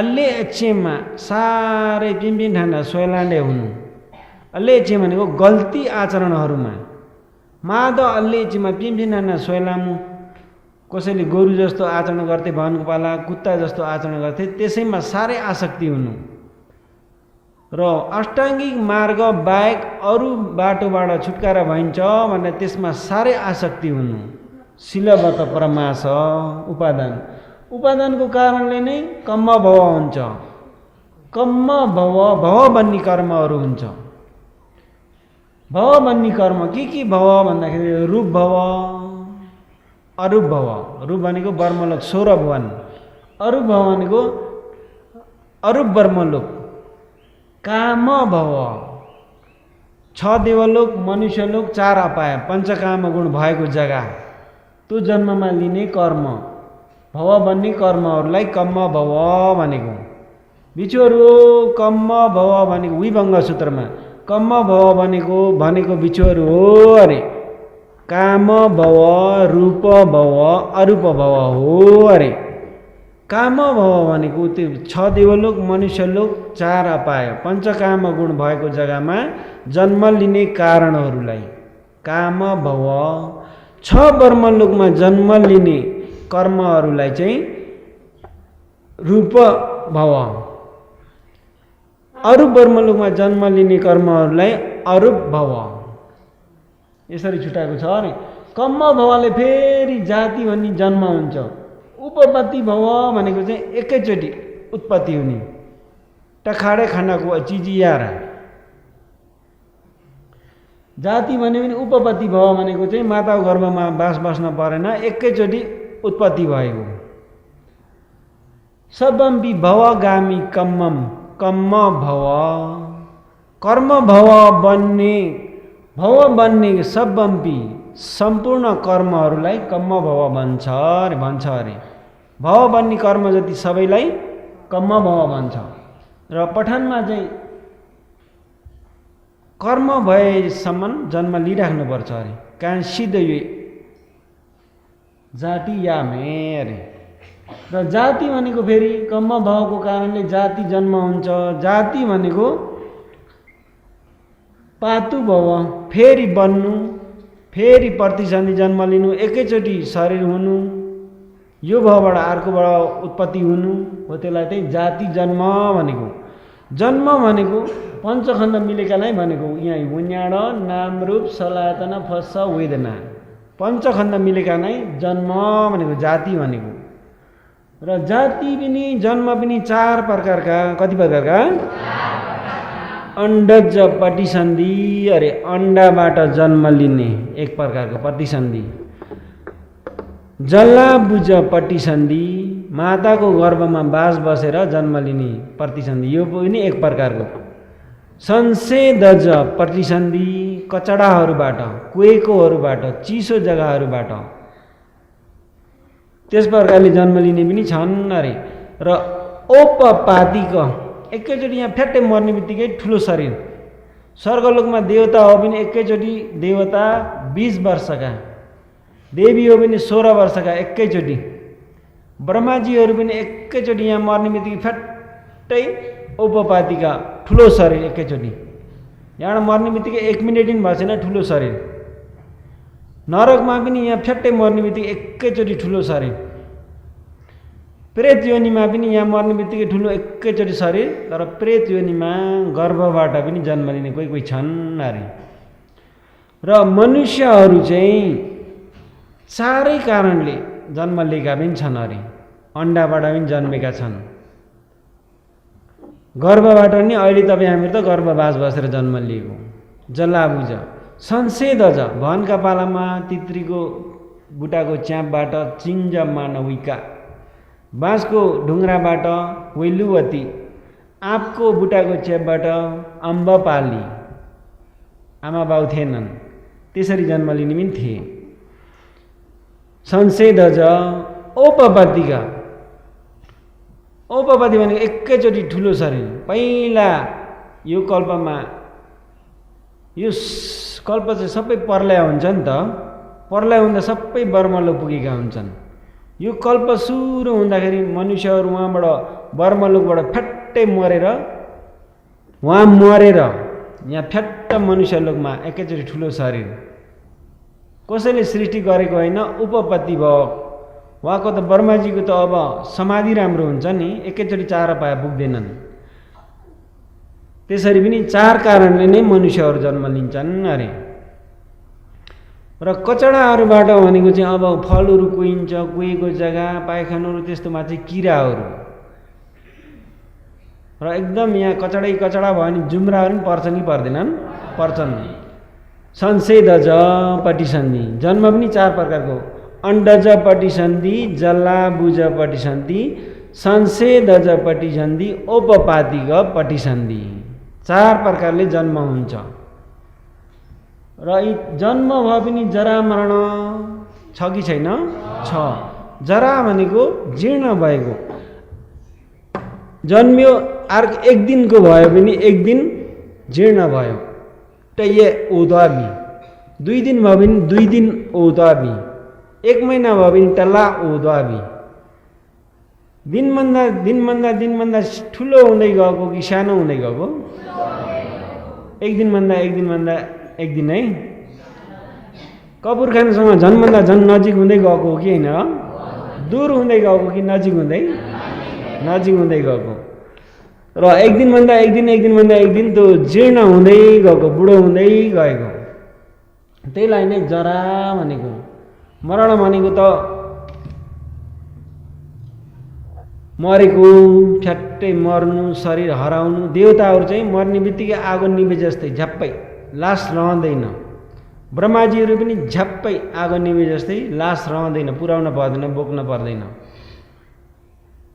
अल्ले एचेमा साह्रै पिम्पिन ठान्डा सोयलान्डे हुनु अल्ले एचे भनेको गल्ती आचरणहरूमा माद अल्ले एचेमा पिम्पिन ठान्डा सोयलामु कसैले गोरु जस्तो आचरण गर्थे भनको पाला कुत्ता जस्तो आचरण गर्थे त्यसैमा साह्रै आसक्ति हुनु र अष्टाङ्गिक मार्ग बाहेक अरू बाटोबाट छुटकारा भइन्छ भनेर त्यसमा साह्रै आसक्ति हुनु शिलबाट परमाश उपादानको कारणले नै कम्म भव हुन्छ कम्म भव बन्ने कर्महरू हुन्छ भव बन्ने कर्म के भव भन्दाखेरि रूप भव अरूप भव रूप भनेको वर्मलोक 16 भुवन अरूप भव भनेको अरूप वर्मलोक काम भव 6 देवलोक मनुष्यलोक 4 अपाय पञ्चकाम गुण भएको जग्गा त्यो जन्ममा लिने कर्म भव बन्ने कर्महरूलाई कम्म भव भनेको बिचुहरू कम्म भव भनेको विभङ्ग सूत्रमा कम्म भव भनेको बिचुहरू हो अरे काम भव रूप भव अरूप भव हो अरे काम भव भनेको त्यो 6 देवलोक मनुष्यलोक 4 अपाय पञ्चकाम गुण भएको जग्गामा जन्म लिने कारणहरूलाई काम भव 6 वर्मलोकमा जन्म लिने कर्महरूलाई चाहिँ रूप भव अरूप वर्मलोकमा जन्म लिने कर्महरूलाई अरूप भव यसरी छुटाएको छ अरे कम्म भवले फेरि जाति भन्ने जन्म हुन्छ उपपत्ति भव भनेको चाहिँ एकैचोटि उत्पत्ति हुने टखाडे खानाको चिजियार जाति भने पनि उपपत्ति भव भनेको चाहिँ माताको गर्भमा बास बस्न परेन एकैचोटि उत्पत्ति भएको सबम्पि भवगामी कम्म भव कर्म भव बन्ने सबम्पि सम्पूर्ण कर्महरूलाई कम्म भव भन्छ अरे भव बन्ने कर्म जति सबैलाई कम्म भव भन्छ र पठनमा चाहिँ कर्म भएसम्म जन्म लिइराख्नुपर्छ अरे कारण सिद्ध यो जाति यामे अरे र जाति भनेको फेरि कम्म भवको कारणले जाति जन्म हुन्छ जाति भनेको पातु भव फेरि बन्नु फेरि प्रतिसन्धि जन्म लिनु एकैचोटि शरीर हुनु यो भवबाट अर्कोबाट उत्पत्ति हुनु हो त्यसलाई चाहिँ जाति जन्म भनेको जन्म भनेको पञ्चखण्ड मिलेका नै भनेको यहाँ हुन्याड नाम रूप सलायतन फस्स वेदना पञ्चखण्ड मिलेका नै जन्म भनेको जाति भनेको र जाति पनि जन्म पनि 4 प्रकारका कति प्रकारका अण्डज प्रतिसन्धि अरे अण्डाबाट जन्म लिने एक प्रकारको प्रतिसन्धि जलाबुज प्रतिसन्धि माताको गर्भमा बास बसेर जन्म लिने प्रतिसन्धि यो पनि एक प्रकारको संसेदज प्रतिसन्धि कचडाहरूबाट कुएकोहरूबाट चिसो जग्गाहरूबाट त्यस प्रकारले जन्म लिने पनि छन् अरे र औपपातिक एकैचोटि यहाँ फ्याट्टै मर्ने बित्तिकै ठुलो शरीर स्वर्गलोकमा देवता हो पनि एकैचोटि देवता 20 वर्षका देवी हो पनि 16 वर्षका एकैचोटि ब्रह्माजीहरू पनि एकैचोटि यहाँ मर्ने बित्तिकै फ्याट्टै औपपातिका ठुलो शरीर एकैचोटि यहाँबाट मर्ने बित्तिकै 1 मिनट पनि भएन ठुलो शरीर नरकमा पनि यहाँ फ्याट्टै मर्ने बित्तिकै एकैचोटि ठुलो शरीर प्रेत योनिमा पनि यहाँ मर्ने बित्तिकै ठुलो एकैचोटि शरीर तर प्रेत योनिमा गर्भबाट पनि जन्म लिने कोही छन् अरे र मनुष्यहरू चाहिँ 4 कारणले जन्म लिएका पनि छन् अरे अण्डाबाट पनि जन्मेका छन् गर्भबाट नि अहिले तपाईँ हामीहरू त गर्भवास बसेर जन्म लिएको जलाबुज संसेदज भनका पालामा तित्रीको बुटाको च्यापबाट चिन्जमा नविका बाँसको ढुङ्ग्राबाट वैलुवती आँपको बुटाको च्यापबाट अम्बपाली आमा बाउ थिएनन् त्यसरी जन्म लिने पनि थिए। संसेदज औपपतिका औपपति भनेको एकैचोटि ठुलो शरीर पहिला यो कल्पमा यो कल्प चाहिँ सबै प्रलय हुन्छ नि त प्रलय हुँदा सबै बर्मलो पुगेका हुन्छन्। यो कल्प सुरु हुँदाखेरि मनुष्यहरू उहाँबाट बर्मलोकबाट फ्याट्टै मरेर यहाँ फ्याट्ट मनुष्यलोकमा एकैचोटि ठुलो शरीर कसैले सृष्टि गरेको होइन उपपत्ति भयो। उहाँको त ब्रह्माजीको त अब समाधि राम्रो हुन्छ नि एकैचोटि 4 पाया पुग्दैनन्। त्यसरी पनि 4 कारणले नै मनुष्यहरू जन्म लिन्छन् अरे। र कचडाहरूबाट भनेको चाहिँ अब फलहरू कुहिन्छ कुहेको जग्गा पाइखानाहरू त्यस्तोमा चाहिँ किराहरू र एकदम यहाँ कचडै कचडा भयो भने जुम्राहरू पनि पर्छन् कि पर्दैनन् पर्छन्। संसेदज पटिसन्धि जन्म पनि 4 प्रकारको अण्डज पटिसन्धि जलाबुज पटिसन्धि संसेदज पटिसन्धि औपपातिक पटिसन्धि 4 प्रकारले जन्म हुन्छ। र यी जन्म भए पनि जरा मरण छ कि छैन छ। जरा भनेको जीर्ण भएको जन्मियो एक दिनको भयो भने एक दिन जीर्ण भयो टये ओदाबी 2 दिन भयो भने 2 दिन ओदाबी 1 महिना भयो भने टल्ला ओदाबी दिनभन्दा ठुलो हुँदै गएको कि सानो हुँदै गएको एक दिनभन्दा एक दिन है। कपुर खानसँग झन्भन्दा झन् नजिक हुँदै गएको हो कि होइन दूर हुँदै गएको कि नजिक हुँदै गएको र एक दिनभन्दा एक दिन त्यो जीर्ण हुँदै गएको बुढो हुँदै गएको त्यहीलाई नै जरा भनेको। मरण भनेको त मरेको ठ्याट्टै मर्नु शरीर हराउनु। देवताहरू चाहिँ मर्ने बित्तिकै आगो निभे जस्तै झ्याप्पै लास रहँदैन। ब्रह्माजीहरू पनि झ्याप्पै आगो निभे जस्तै लास रहँदैन पुर्याउन पर्दैन बोक्न पर्दैन।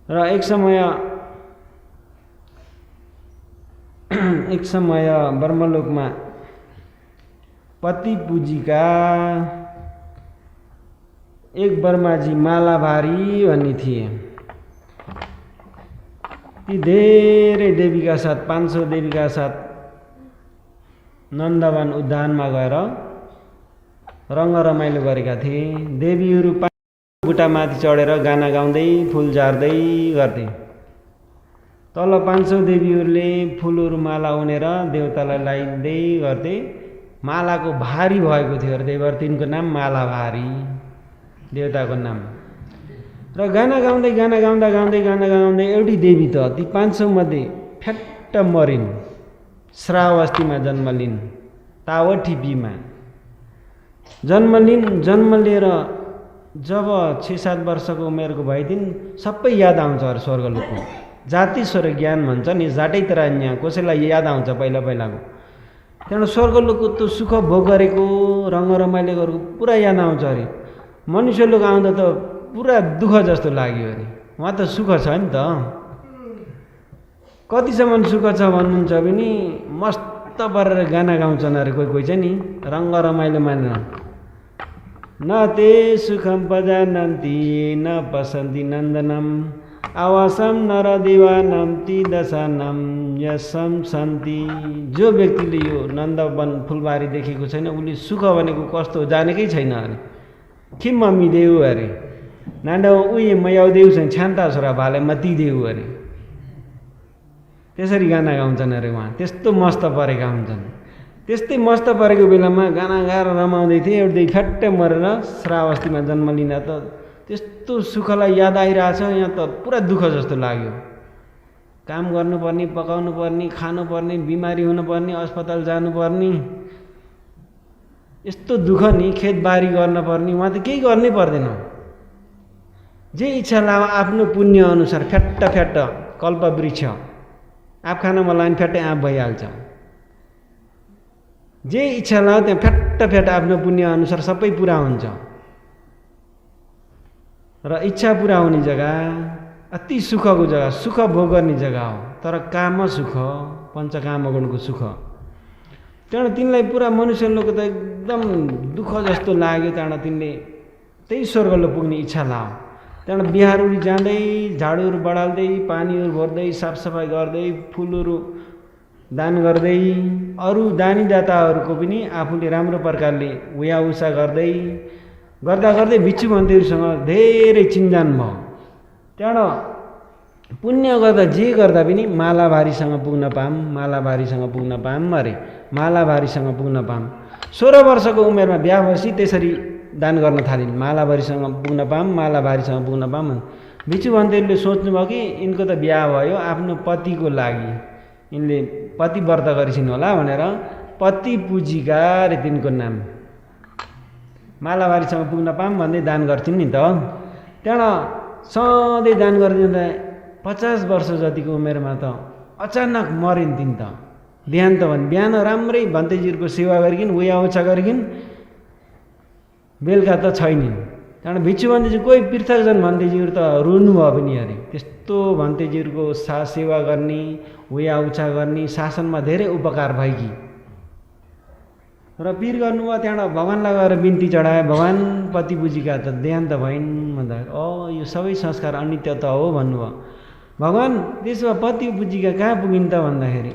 र एक समय ब्रह्मलोकमा पति पूजिका एक ब्रह्माजी मालाभारी भन्ने थिए। ती धेरै देवीका साथ 500 देवीका साथ नन्दवन उद्यानमा गएर रङ्ग रमाइलो गरेका थिए। देवीहरू बुटामाथि चढेर गाना गाउँदै फुल झार्दै गर्थे। तल 500 देवीहरूले फुलहरू माला उनेर देवतालाई लगाइदिँदै गर्थे। मालाको भारी भएको थियो अरे त्यही भएर तिनको नाम मालाभारी देवताको नाम। र गाना गाउँदै एउटी देवी त ती 500 मध्ये फ्याट्ट मरिन् श्रावस्तीमा जन्म लिन् तावठिपीमा जन्म लिएर जब 6-7 वर्षको उमेरको भइदिन् सबै याद आउँछ अरे स्वर्गलोकको जातिस्वर ज्ञान भन्छ नि जाटै तरान्या कसैलाई याद आउँछ पहिलाको। त्यहाँबाट स्वर्गलोकको त्यो सुख भोग गरेको रङ्ग रमाइलो गरेको पुरा याद आउँछ अरे। मनुष्य लोक आउँदा त पुरा दुःख जस्तो लाग्यो अरे। उहाँ त सुख छ नि त कतिसम्म सुख छ भन्नुहुन्छ भने मस्त परेर गाना गाउँछन् अरे कोही चाहिँ नि रङ्ग रमाइलो मानेर न ते सुखम पजानन्ति न पसन्ति नन्दनम आवासम नर दिवानम ती दशानम यसम सन्ति। जो व्यक्तिले यो नन्दवन फुलबारी देखेको छैन उसले सुख भनेको कस्तो जानेकै छैन अरे। किम मम्मी देऊ अरे नान्डा उही मयाउ देऊ छैन छान्ता छोरा भाले मती देऊ अरे। त्यसरी गाना गाउँछन् अरे उहाँ त्यस्तो मस्त परेका हुन्छन्। त्यस्तै मस्त परेको बेलामा गाना गाएर रमाउँदै थिए एउटै फ्याट्टै मरेर श्रावस्तीमा जन्म लिँदा त त्यस्तो सुखलाई याद आइरहेछ। यहाँ त पुरा दुःख जस्तो लाग्यो। काम गर्नुपर्ने पकाउनु पर्ने खानुपर्ने बिमारी हुनुपर्ने अस्पताल जानुपर्ने यस्तो दुःख नि खेतबारी गर्नुपर्ने उहाँ त केही गर्नै पर्दैन। जे इच्छा लाग आफ्नो पुण्य अनुसार फ्याट्ट कल्पवृक्ष आँप खान मन लाग्यो फ्याट्टै आँप भइहाल्छ। जे इच्छा लाग्यो त्यहाँ फ्याट्ट आफ्नो पुण्य अनुसार सबै पुरा हुन्छ। र इच्छा पुरा हुने जग्गा अति सुखको जग्गा, सुख भोग गर्ने जग्गा हो। तर काम सुख, पञ्चकाम गुणको सुख, त्यहाँबाट तिनलाई पुरा मनुष्य लोकको त एकदम दुःख जस्तो लाग्यो। त्यहाँबाट तिनले त्यही स्वर्गलो पुग्ने इच्छा लाग्यो। त्यहाँबाट बिहारहरू जाँदै, झाडुहरू बढाल्दै, पानीहरू भर्दै, साफसफाइ गर्दै, फुलहरू दान गर्दै, अरू दानी दाताहरूको पनि आफूले राम्रो प्रकारले उयाउसा गर्दै गर्दै भिक्षु भन्तीहरूसँग धेरै चिन्जान भयो। त्यहाँबाट पुण्य गर्दा जे गर्दा पनि मालाभारीसँग पुग्न पाऊँ, मालाभारीसँग पुग्न पाऊँ अरे, मालाभारीसँग पुग्न पाऊँ। 16 वर्षको उमेरमा बिहा भएपछि त्यसरी दान गर्न थालिन्। मालाभारीसँग पुग्न पाऊँ, मालाभारीसँग पुग्न पाऊँ। भिक्षु भन्तीहरूले सोच्नुभयो कि यिनको त बिहा भयो आफ्नो पतिको लागि, यिनले पति व्रत गरिसिन् होला भनेर पति पूजिका रे तिनको नाम। मालाभारीसँग पुग्न पाऊँ भन्दै दान गर्छिन् नि त। त्यहाँबाट सधैँ दान गरिदिँदा 50 वर्ष जतिको उमेरमा त अचानक मरिन् तिन त। बिहान त भने बिहान राम्रै भन्तेजीहरूको सेवा गरिकन उयाउछा गरिकन बेलुका त छैनिन्। त्यहाँबाट भिक्षु भन्तेजी कोही पृथकजन भन्तेजीहरू त रुनुभयो पनि अरे। त्यस्तो भन्तेजीहरूको सेवा गर्ने, उयाउछा गर्ने, शासनमा धेरै उपकार भएकी र पीर गर्नुभयो। त्यहाँबाट भगवान्लाई गएर बिन्ती चढाए, भगवान पति पूजिका त देहान्त भइन् भन्दाखेरि यो सबै संस्कार अनित्य त हो भन्नुभयो। भगवान त्यसो भए पति पूजिका कहाँ पुगिन् त भन्दाखेरि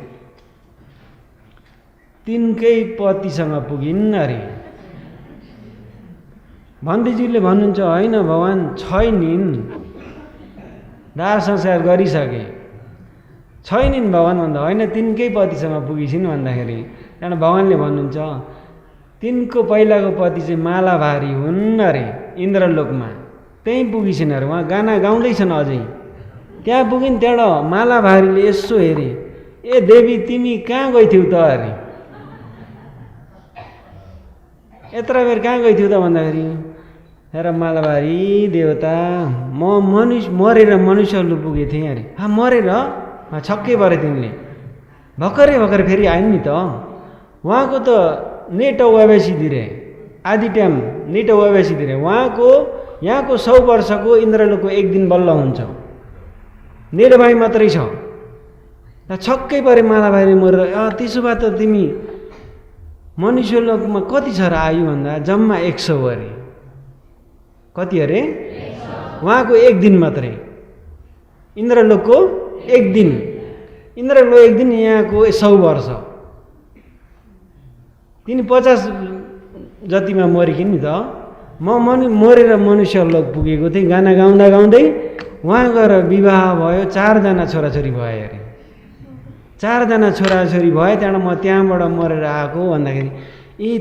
तिनकै पतिसँग पुगिन् अरे। भन्तेजीले भन्नुहुन्छ होइन भगवान छैनिन्, दाह संस्कार गरिसके, छैनिन् भगवान भन्दा होइन तिनकै पतिसँग पुगिसिन् भन्दाखेरि त्यहाँबाट भगवानले भन्नुहुन्छ तिनको पहिलाको पति चाहिँ मालाभारी हुन् अरे इन्द्रलोकमा, त्यहीँ पुगिसिन् अरे। उहाँ गाना गाउँदैछन् अझै, त्यहाँ पुगिन्। त्यहाँबाट मालाभारीले यसो हेरे, ए देवी तिमी कहाँ गइथ्यौ त अरे, यत्र बेर कहाँ गइथ्यौ त भन्दाखेरि हेर मालाभारी देवता म मरेर मनुष्यहरू पुगेको थिएँ अरे। मरेर छक्कै परे तिनले। भर्खरै फेरि आइन् नि त। उहाँको त नेट ओबेसिदिरे आदि टाइम नेट ओबेसिदिरे उहाँको यहाँको 100 वर्षको इन्द्रलोकको एक दिन बल्ल हुन्छ। नेटभाइ मात्रै छ। छक्कै परे मालाभारी मरेर त्यसो भए त तिमी मनुष्यलोकमा कति छ र आयु भन्दा जम्मा 100 अरे। कति अरे? उहाँको एक दिन मात्रै। इन्द्रलोकको एक दिन, इन्द्रलोक एक दिन, यहाँको 100 वर्ष। तिनी 50 जतिमा मरिकिन् नि त। मरेर मनुष्यलोक पुगेको थिएँ। गाना गाउँदा गाउँदै उहाँ गएर विवाह भयो, 4 जना छोराछोरी भए अरे। 4 जना छोराछोरी भए। त्यहाँबाट म त्यहाँबाट मरेर आएको भन्दाखेरि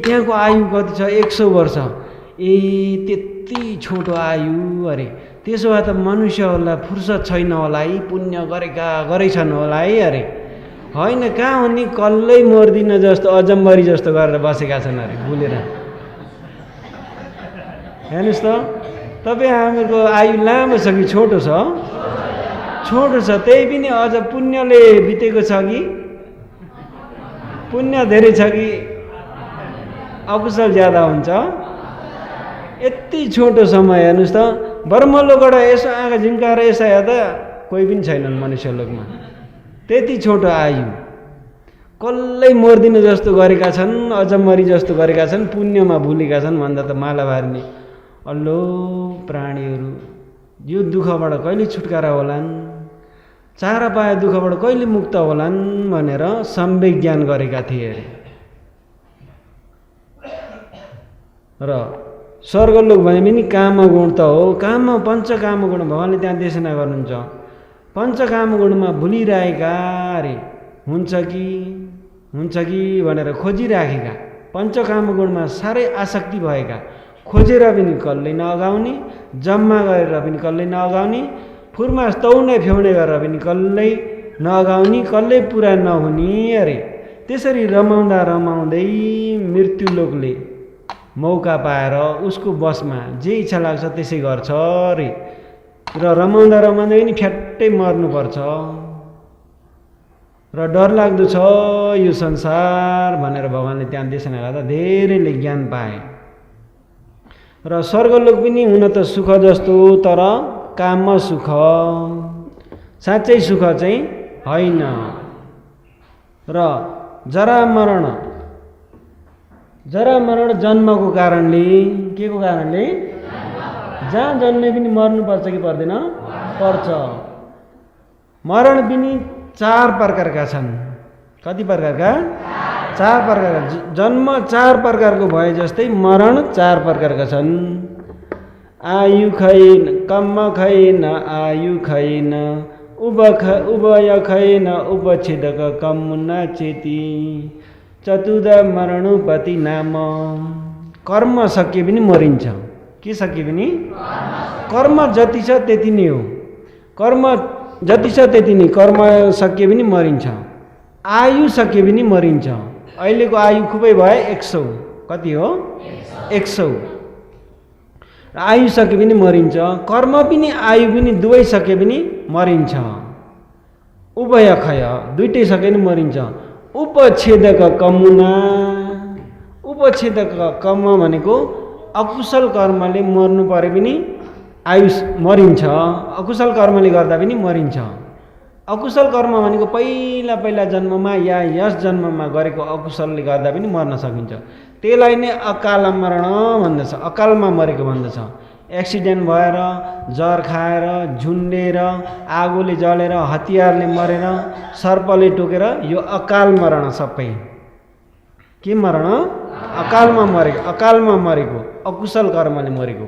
त्यहाँको आयु कति छ? 100 वर्ष। त्यति छोटो आयु अरे। त्यसो भए त मनुष्यहरूलाई फुर्सद छैन होला है, पुण्य गरेछन् होला है अरे। होइन कहाँ हो नि, कल्लै मर्दिन जस्तो अजम्बरी जस्तो गरेर बसेका छन् अरे भुलेर। हेर्नुहोस् त, तपाईँ हामीहरूको आयु लामो छ कि छोटो छ? छोटो छ। त्यही पनि अझ पुण्यले बितेको छ कि पुण्य धेरै छ कि अकुशल ज्यादा हुन्छ? यति छोटो समय। हेर्नुहोस् त, ब्रह्मलोकबाट यसो आँखा झिम्काएर यसो हेर्दा कोही पनि छैनन् मनुष्यलोकमा। त्यति छोटो आयु। कल्लै मर्दिन जस्तो गरेका छन्, अजम्बरी जस्तो गरेका छन्, पुण्यमा भुलेका छन् भन्दा त मालाभारीले अल्लो प्राणीहरू यो दुःखबाट कहिले छुटकारा होलान्, चारा पाए दुःखबाट कहिले मुक्त होलान् भनेर सम्वेक ज्ञान गरेका थिए अरे। र स्वर्गलोक भने पनि कामगुण त हो। पञ्चकामगुण भगवानले त्यहाँ देशना गर्नुहुन्छ। पञ्चकामगुणमा भुलिरहेका अरे हुन्छ कि भनेर खोजिराखेका, पञ्चकामगुणमा साह्रै आसक्ति भएका, खोजेर पनि कल्लै नअगाउने, जम्मा गरेर पनि कल्लै नअगाउने, फुर्मा तौने फ्याउने गरेर पनि कल्लै नअगाउने, कल्लै पुरा नहुने अरे। त्यसरी रमाउँदै मृत्युलोकले मौका पाएर उसको बसमा जे इच्छा लाग्छ त्यसै गर्छ अरे। र रमाउँदा पनि फ्याट्टै मर्नुपर्छ। र डरलाग्दो छ यो संसार भनेर भगवानले त्यहाँ देशना गर्दा धेरैले ज्ञान पाए। र स्वर्गलोक पनि हुन त सुख जस्तो, तर काममा सुख, साँच्चै सुख चाहिँ होइन। र जरा मरण जन्मको कारणले, के को कारणले? जहाँ जन्मे पनि मर्नुपर्छ कि पर्दैन? पर्छ। मरण पनि 4 प्रकारका छन्। कति प्रकारका? 4 प्रकारका। जन्म 4 प्रकारको भए जस्तै मरण 4 प्रकारका छन्। आयु खैन, कम्म खैन, आयु खैन, उभय खैन, उपच्छेदक कम्मुना चेती, चतुर्थ मरणोपति नाम। कर्म सके पनि मरिन्छ। के सके पनि? कर्म जति छ त्यति नै हो। कर्म जति छ त्यति नै। कर्म सके पनि मरिन्छ। आयु सके पनि मरिन्छ। अहिलेको आयु खुबै भए 100। कति हो? 100। आयु सके पनि मरिन्छ। कर्म पनि आयु पनि दुवै सके पनि मरिन्छ। उभय खय, दुईटै सके पनि मरिन्छ। उपच्छेदक कमुना, उपच्छेदक कर्म भनेको अकुशल कर्मले मर्नु परे पनि आयु मरिन्छ, अकुशल कर्मले गर्दा पनि मरिन्छ। अकुशल कर्म भनेको पहिला पहिला जन्ममा या यस जन्ममा गरेको अकुशलले गर्दा पनि मर्न सकिन्छ। त्यसलाई नै अकाल मरण भन्दछ, अकालमा मरेको भन्दछ। एक्सिडेन्ट भएर, जर खाएर, झुन्डेर, आगोले जलेर, हतियारले मरेर, सर्पले टोकेर, यो अकाल मरण सबै। के मरण? अकालमा मरेको, अकालमा मरेको, अकुशल कर्मले मरेको।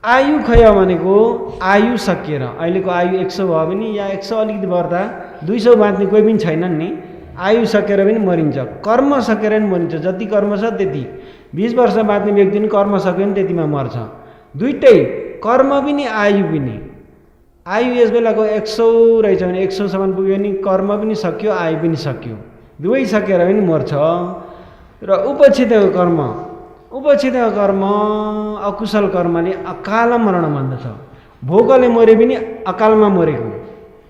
आयु खय भनेको आयु सकिएर, अहिलेको आयु 100 भयो भने या 100 अलिकति बढ्दा 200 बाँच्ने कोही पनि छैनन् नि। आयु सकेर पनि मरिन्छ, कर्म सकेर पनि मरिन्छ। जति कर्म छ त्यति। 20 वर्ष बाँच्ने व्यक्ति पनि कर्म सक्यो भने त्यतिमा मर्छ। दुईटै, कर्म पनि आयु पनि। आयु यस बेलाको 100 रहेछ भने 100 सम्म पुग्यो भने कर्म पनि सकियो, आयु पनि सकियो। दुवै सकेर पनि मर्छ। र उपच्छेदको कर्म, उपच्छेदको कर्म अकुशल कर्मले अकाल मरण भन्दछ। भोकले मरे पनि अकालमा मरेको,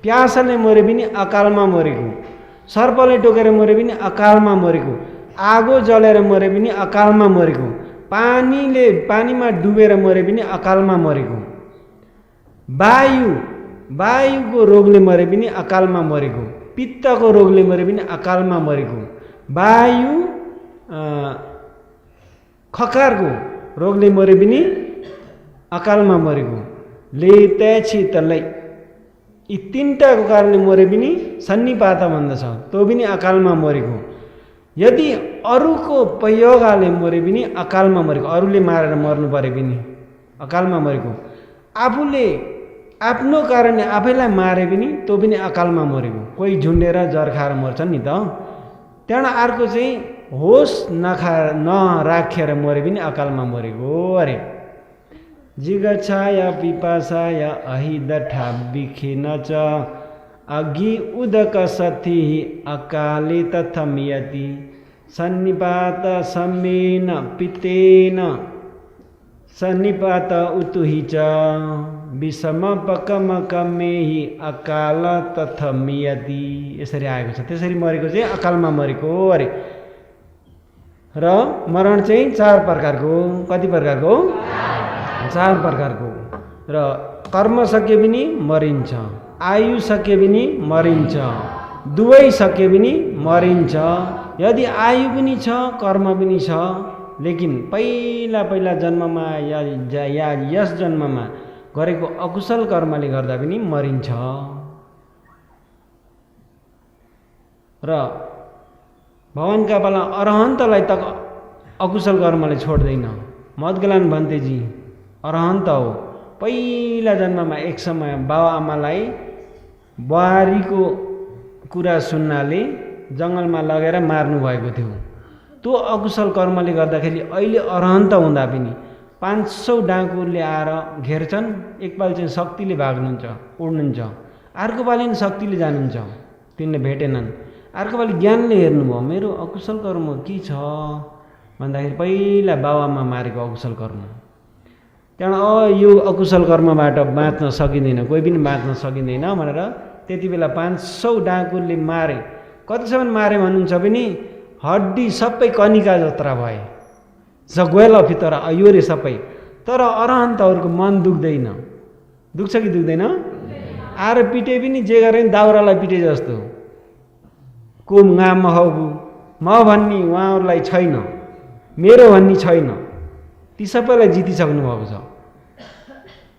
प्यासले मरे पनि अकालमा मरेको, सर्पले टोकेर मरे पनि अकालमा मरेको, आगो जलेर मरे पनि अकालमा मरेको, पानीमा डुबेर मरे पनि अकालमा मरेको, वायुको रोगले मरे पनि अकालमा मरेको, पित्तको रोगले मरे पनि अकालमा मरेको, वायु खकारको रोगले मरे पनि अकालमा मरेको, तलै यी 3टाको कारणले मरे पनि सन्निपात भन्दछ, त्यो पनि अकालमा मरेको। यदि अरूको प्रयोगले मरे पनि अकालमा मरेको, अरूले मारेर मर्नु परे पनि अकालमा मरेको। आफूले आफ्नो कारणले आफैलाई मारे पनि त्यो पनि अकालमा मरेको। कोही झुन्डेर जर खाएर मर्छन् नि त। त्यहाँबाट अर्को चाहिँ होस नराखेर मरे पनि अकालमा मरेको अरे। जिगछाय पिपासाय अहिदठा बिखेन च, अघि उदक सथि अकाले तथम्यति, सन्निपात सम्मेन पितेन सन्निपात उतुहि च, विषम पकमकमेहि अकाल तथम्यति। यसरी आएको छ। त्यसरी मरेको चाहिँ अकालमा मरेको अरे। र मरण चाहिँ 4 प्रकारको। कति प्रकारको? 4 प्रकारको। र कर्म सके पनि मरिन्छ, आयु सके पनि मरिन्छ, दुवै सके पनि मरिन्छ। यदि आयु पनि छ, कर्म पनि छ, लेकिन पहिला पहिला जन्ममा या यस जन्ममा गरेको अकुशल कर्मले गर्दा पनि मरिन्छ। र भगवानका बाला अरहन्तलाई त अकुशल कर्मले छोड्दैन। मदगलान भन्तेजी अरहन्त हो। पहिला जन्ममा एक समय बाबुआमालाई बुहारीको कुरा सुन्नाले जङ्गलमा लगेर मार्नु भएको थियो। त्यो अकुशल कर्मले गर्दाखेरि अहिले अरहन्त हुँदा पनि 500 डाकुले आएर घेर्छन्। एकपाल चाहिँ शक्तिले भाग्नुहुन्छ, उड्नुहुन्छ, अर्को पालि पनि शक्तिले जानुहुन्छ, तिनले भेटेनन्। अर्को पालि ज्ञानले हेर्नुभयो मेरो अकुशल कर्म के छ भन्दाखेरि पहिला बाबुआमा मारेको अकुशल कर्म। त्यहाँबाट यो अकुशल कर्मबाट बाँच्न सकिँदैन, कोही पनि बाँच्न सकिँदैन भनेर त्यति बेला 500 डाकुले मारे। कतिसम्म मारे भन्नुहुन्छ भने हड्डी सबै कनिका जत्रा भए, जगवेल भित्र अयोरे सबै। तर अरहन्तहरूको मन दुख्दैन। दुख्छ कि दुख्दैन? आएर पिटे पनि जे गरे पनि दाउरालाई पिटे जस्तो। को गाममा हबु म भन्ने उहाँहरूलाई छैन, मेरो भन्ने छैन। ती सबैलाई जितिसक्नु भएको छ।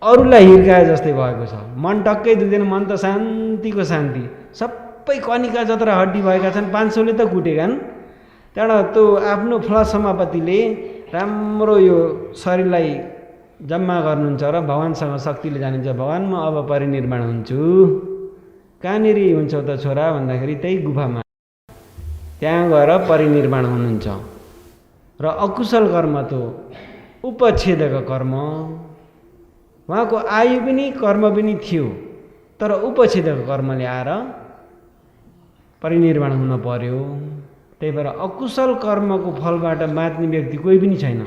अरूलाई हिर्काए जस्तै भएको छ। मन टक्कै दुख्दैन, मन त शान्तिको शान्ति। सबै कनिका जत्रा हड्डी भएका छन्। 500ले त कुटेकान्। त्यहाँबाट त्यो आफ्नो फ्लस समापतिले राम्रो यो शरीरलाई जम्मा गर्नुहुन्छ र भगवान्सँग शक्तिले जानिन्छ। भगवान् म अब परिनिर्वाण हुन्छु। कहाँनिर हुन्छ त छोरा भन्दाखेरि त्यही गुफामा, त्यहाँ गएर परिनिर्वाण हुनुहुन्छ। र अकुशल कर्म त उपच्छेदक कर्म, उहाँको आयु पनि कर्म पनि थियो, तर उपच्छेदक कर्मले आएर परिनिर्वाण हुन पर्यो। त्यही भएर अकुशल कर्मको फलबाट बाँच्ने व्यक्ति कोही पनि छैन।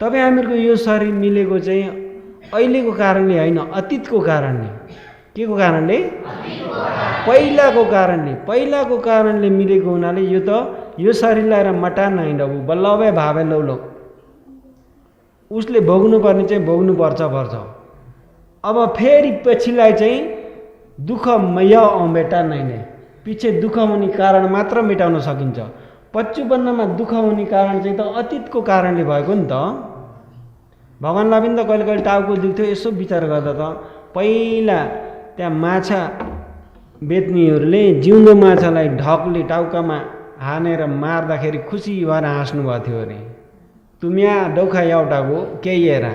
तपाईँ हामीहरूको यो शरीर मिलेको चाहिँ अहिलेको कारणले होइन, अतीतको कारणले। के को कारणले? पहिलाको कारणले। पहिलाको कारणले मिलेको हुनाले यो शरीर ल्याएर मटान नहिँडबु बल्लभे भावे लौलो। उसले भोग्नुपर्ने चाहिँ भोग्नुपर्छ। अब फेरि पछिलाई चाहिँ दुःखमय मेटा नै नै। पछि दुःख हुने कारण मात्र मेटाउन सकिन्छ। पच्चुपन्नमा दुःख हुने कारण चाहिँ त अतीतको कारणले भएको नि त। भगवान्लाई पनि त कहिले कहिले टाउको दुख्थ्यो। यसो विचार गर्दा त पहिला त्यहाँ माछा बेच्नेहरूले जिउँदो माछालाई ढकले टाउकामा हानेर मार्दाखेरि खुसी भएर हाँस्नु भएको थियो अरे। तुम्या डौखा एउटाको केही हेर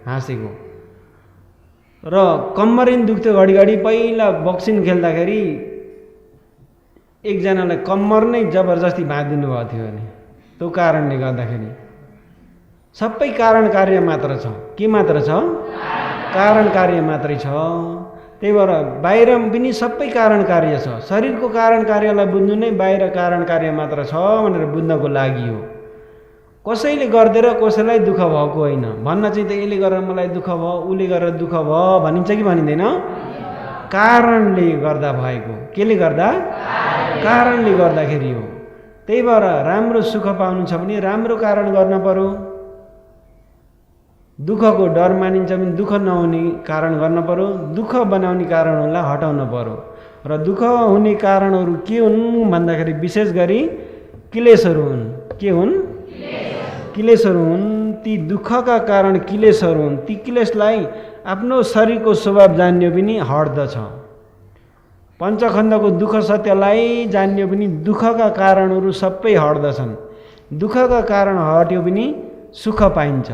हाँसेको। र कम्मरिन दुख्थ्यो घडिघडी। पहिला बक्सिङ खेल्दाखेरि एकजनालाई कम्मर नै जबरजस्ती बाँधिदिनु भएको थियो अरे। त्यो कारणले गर्दाखेरि सबै कारण कार्य मात्र छ। के मात्र छ? कारण कार्य मात्रै छ। त्यही भएर बाहिर पनि सबै कारण कार्य छ। शरीरको कारण कार्यलाई बुझ्नु नै बाहिर कारण कार्य मात्र छ भनेर बुझ्नको लागि हो। कसैले गर्दैन कसैलाई दुःख भएको होइन। भन्न चाहिँ त यसले गरेर मलाई दुःख भयो, उसले गरेर दुःख भयो भनिन्छ कि भनिँदैन? कारणले गर्दा भएको। केले गर्दा? कारणले गर्दाखेरि हो। त्यही भएर राम्रो सुख पाउनु छ भने राम्रो कारण गर्न पर्यो। दुःखको डर मानिन्छ भने दुःख नहुने कारण गर्न पर्यो। दुःख बनाउने कारणहरूलाई हटाउन पर्यो। र दुःख हुने कारणहरू के हुन् भन्दाखेरि विशेष गरी क्लेशहरू हुन्। के हुन्? क्लेशहरू हुन्। ती दुःखका कारण क्लेशहरू हुन्। ती क्लेशलाई आफ्नो शरीरको स्वभाव जान्यो पनि हट्दछ। पञ्चखण्डको दुःख सत्यलाई जान्यो पनि दुःखका कारणहरू सबै हट्दछन्। दुःखका कारण हट्यो पनि सुख पाइन्छ।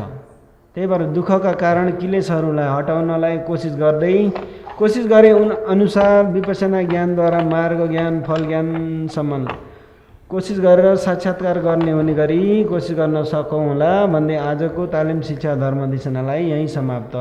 त्यही भएर दुःखका कारण क्लेशहरूलाई हटाउनलाई कोसिस गरे अनुसार विपसना ज्ञानद्वारा मार्ग ज्ञान फल ज्ञानसम्म कोसिस गरेर साक्षात्कार गर्ने हुने गरी कोसिस गर्न सकौँ होला भन्दै आजको तालिम शिक्षा धर्म देशनालाई यहीँ समाप्त।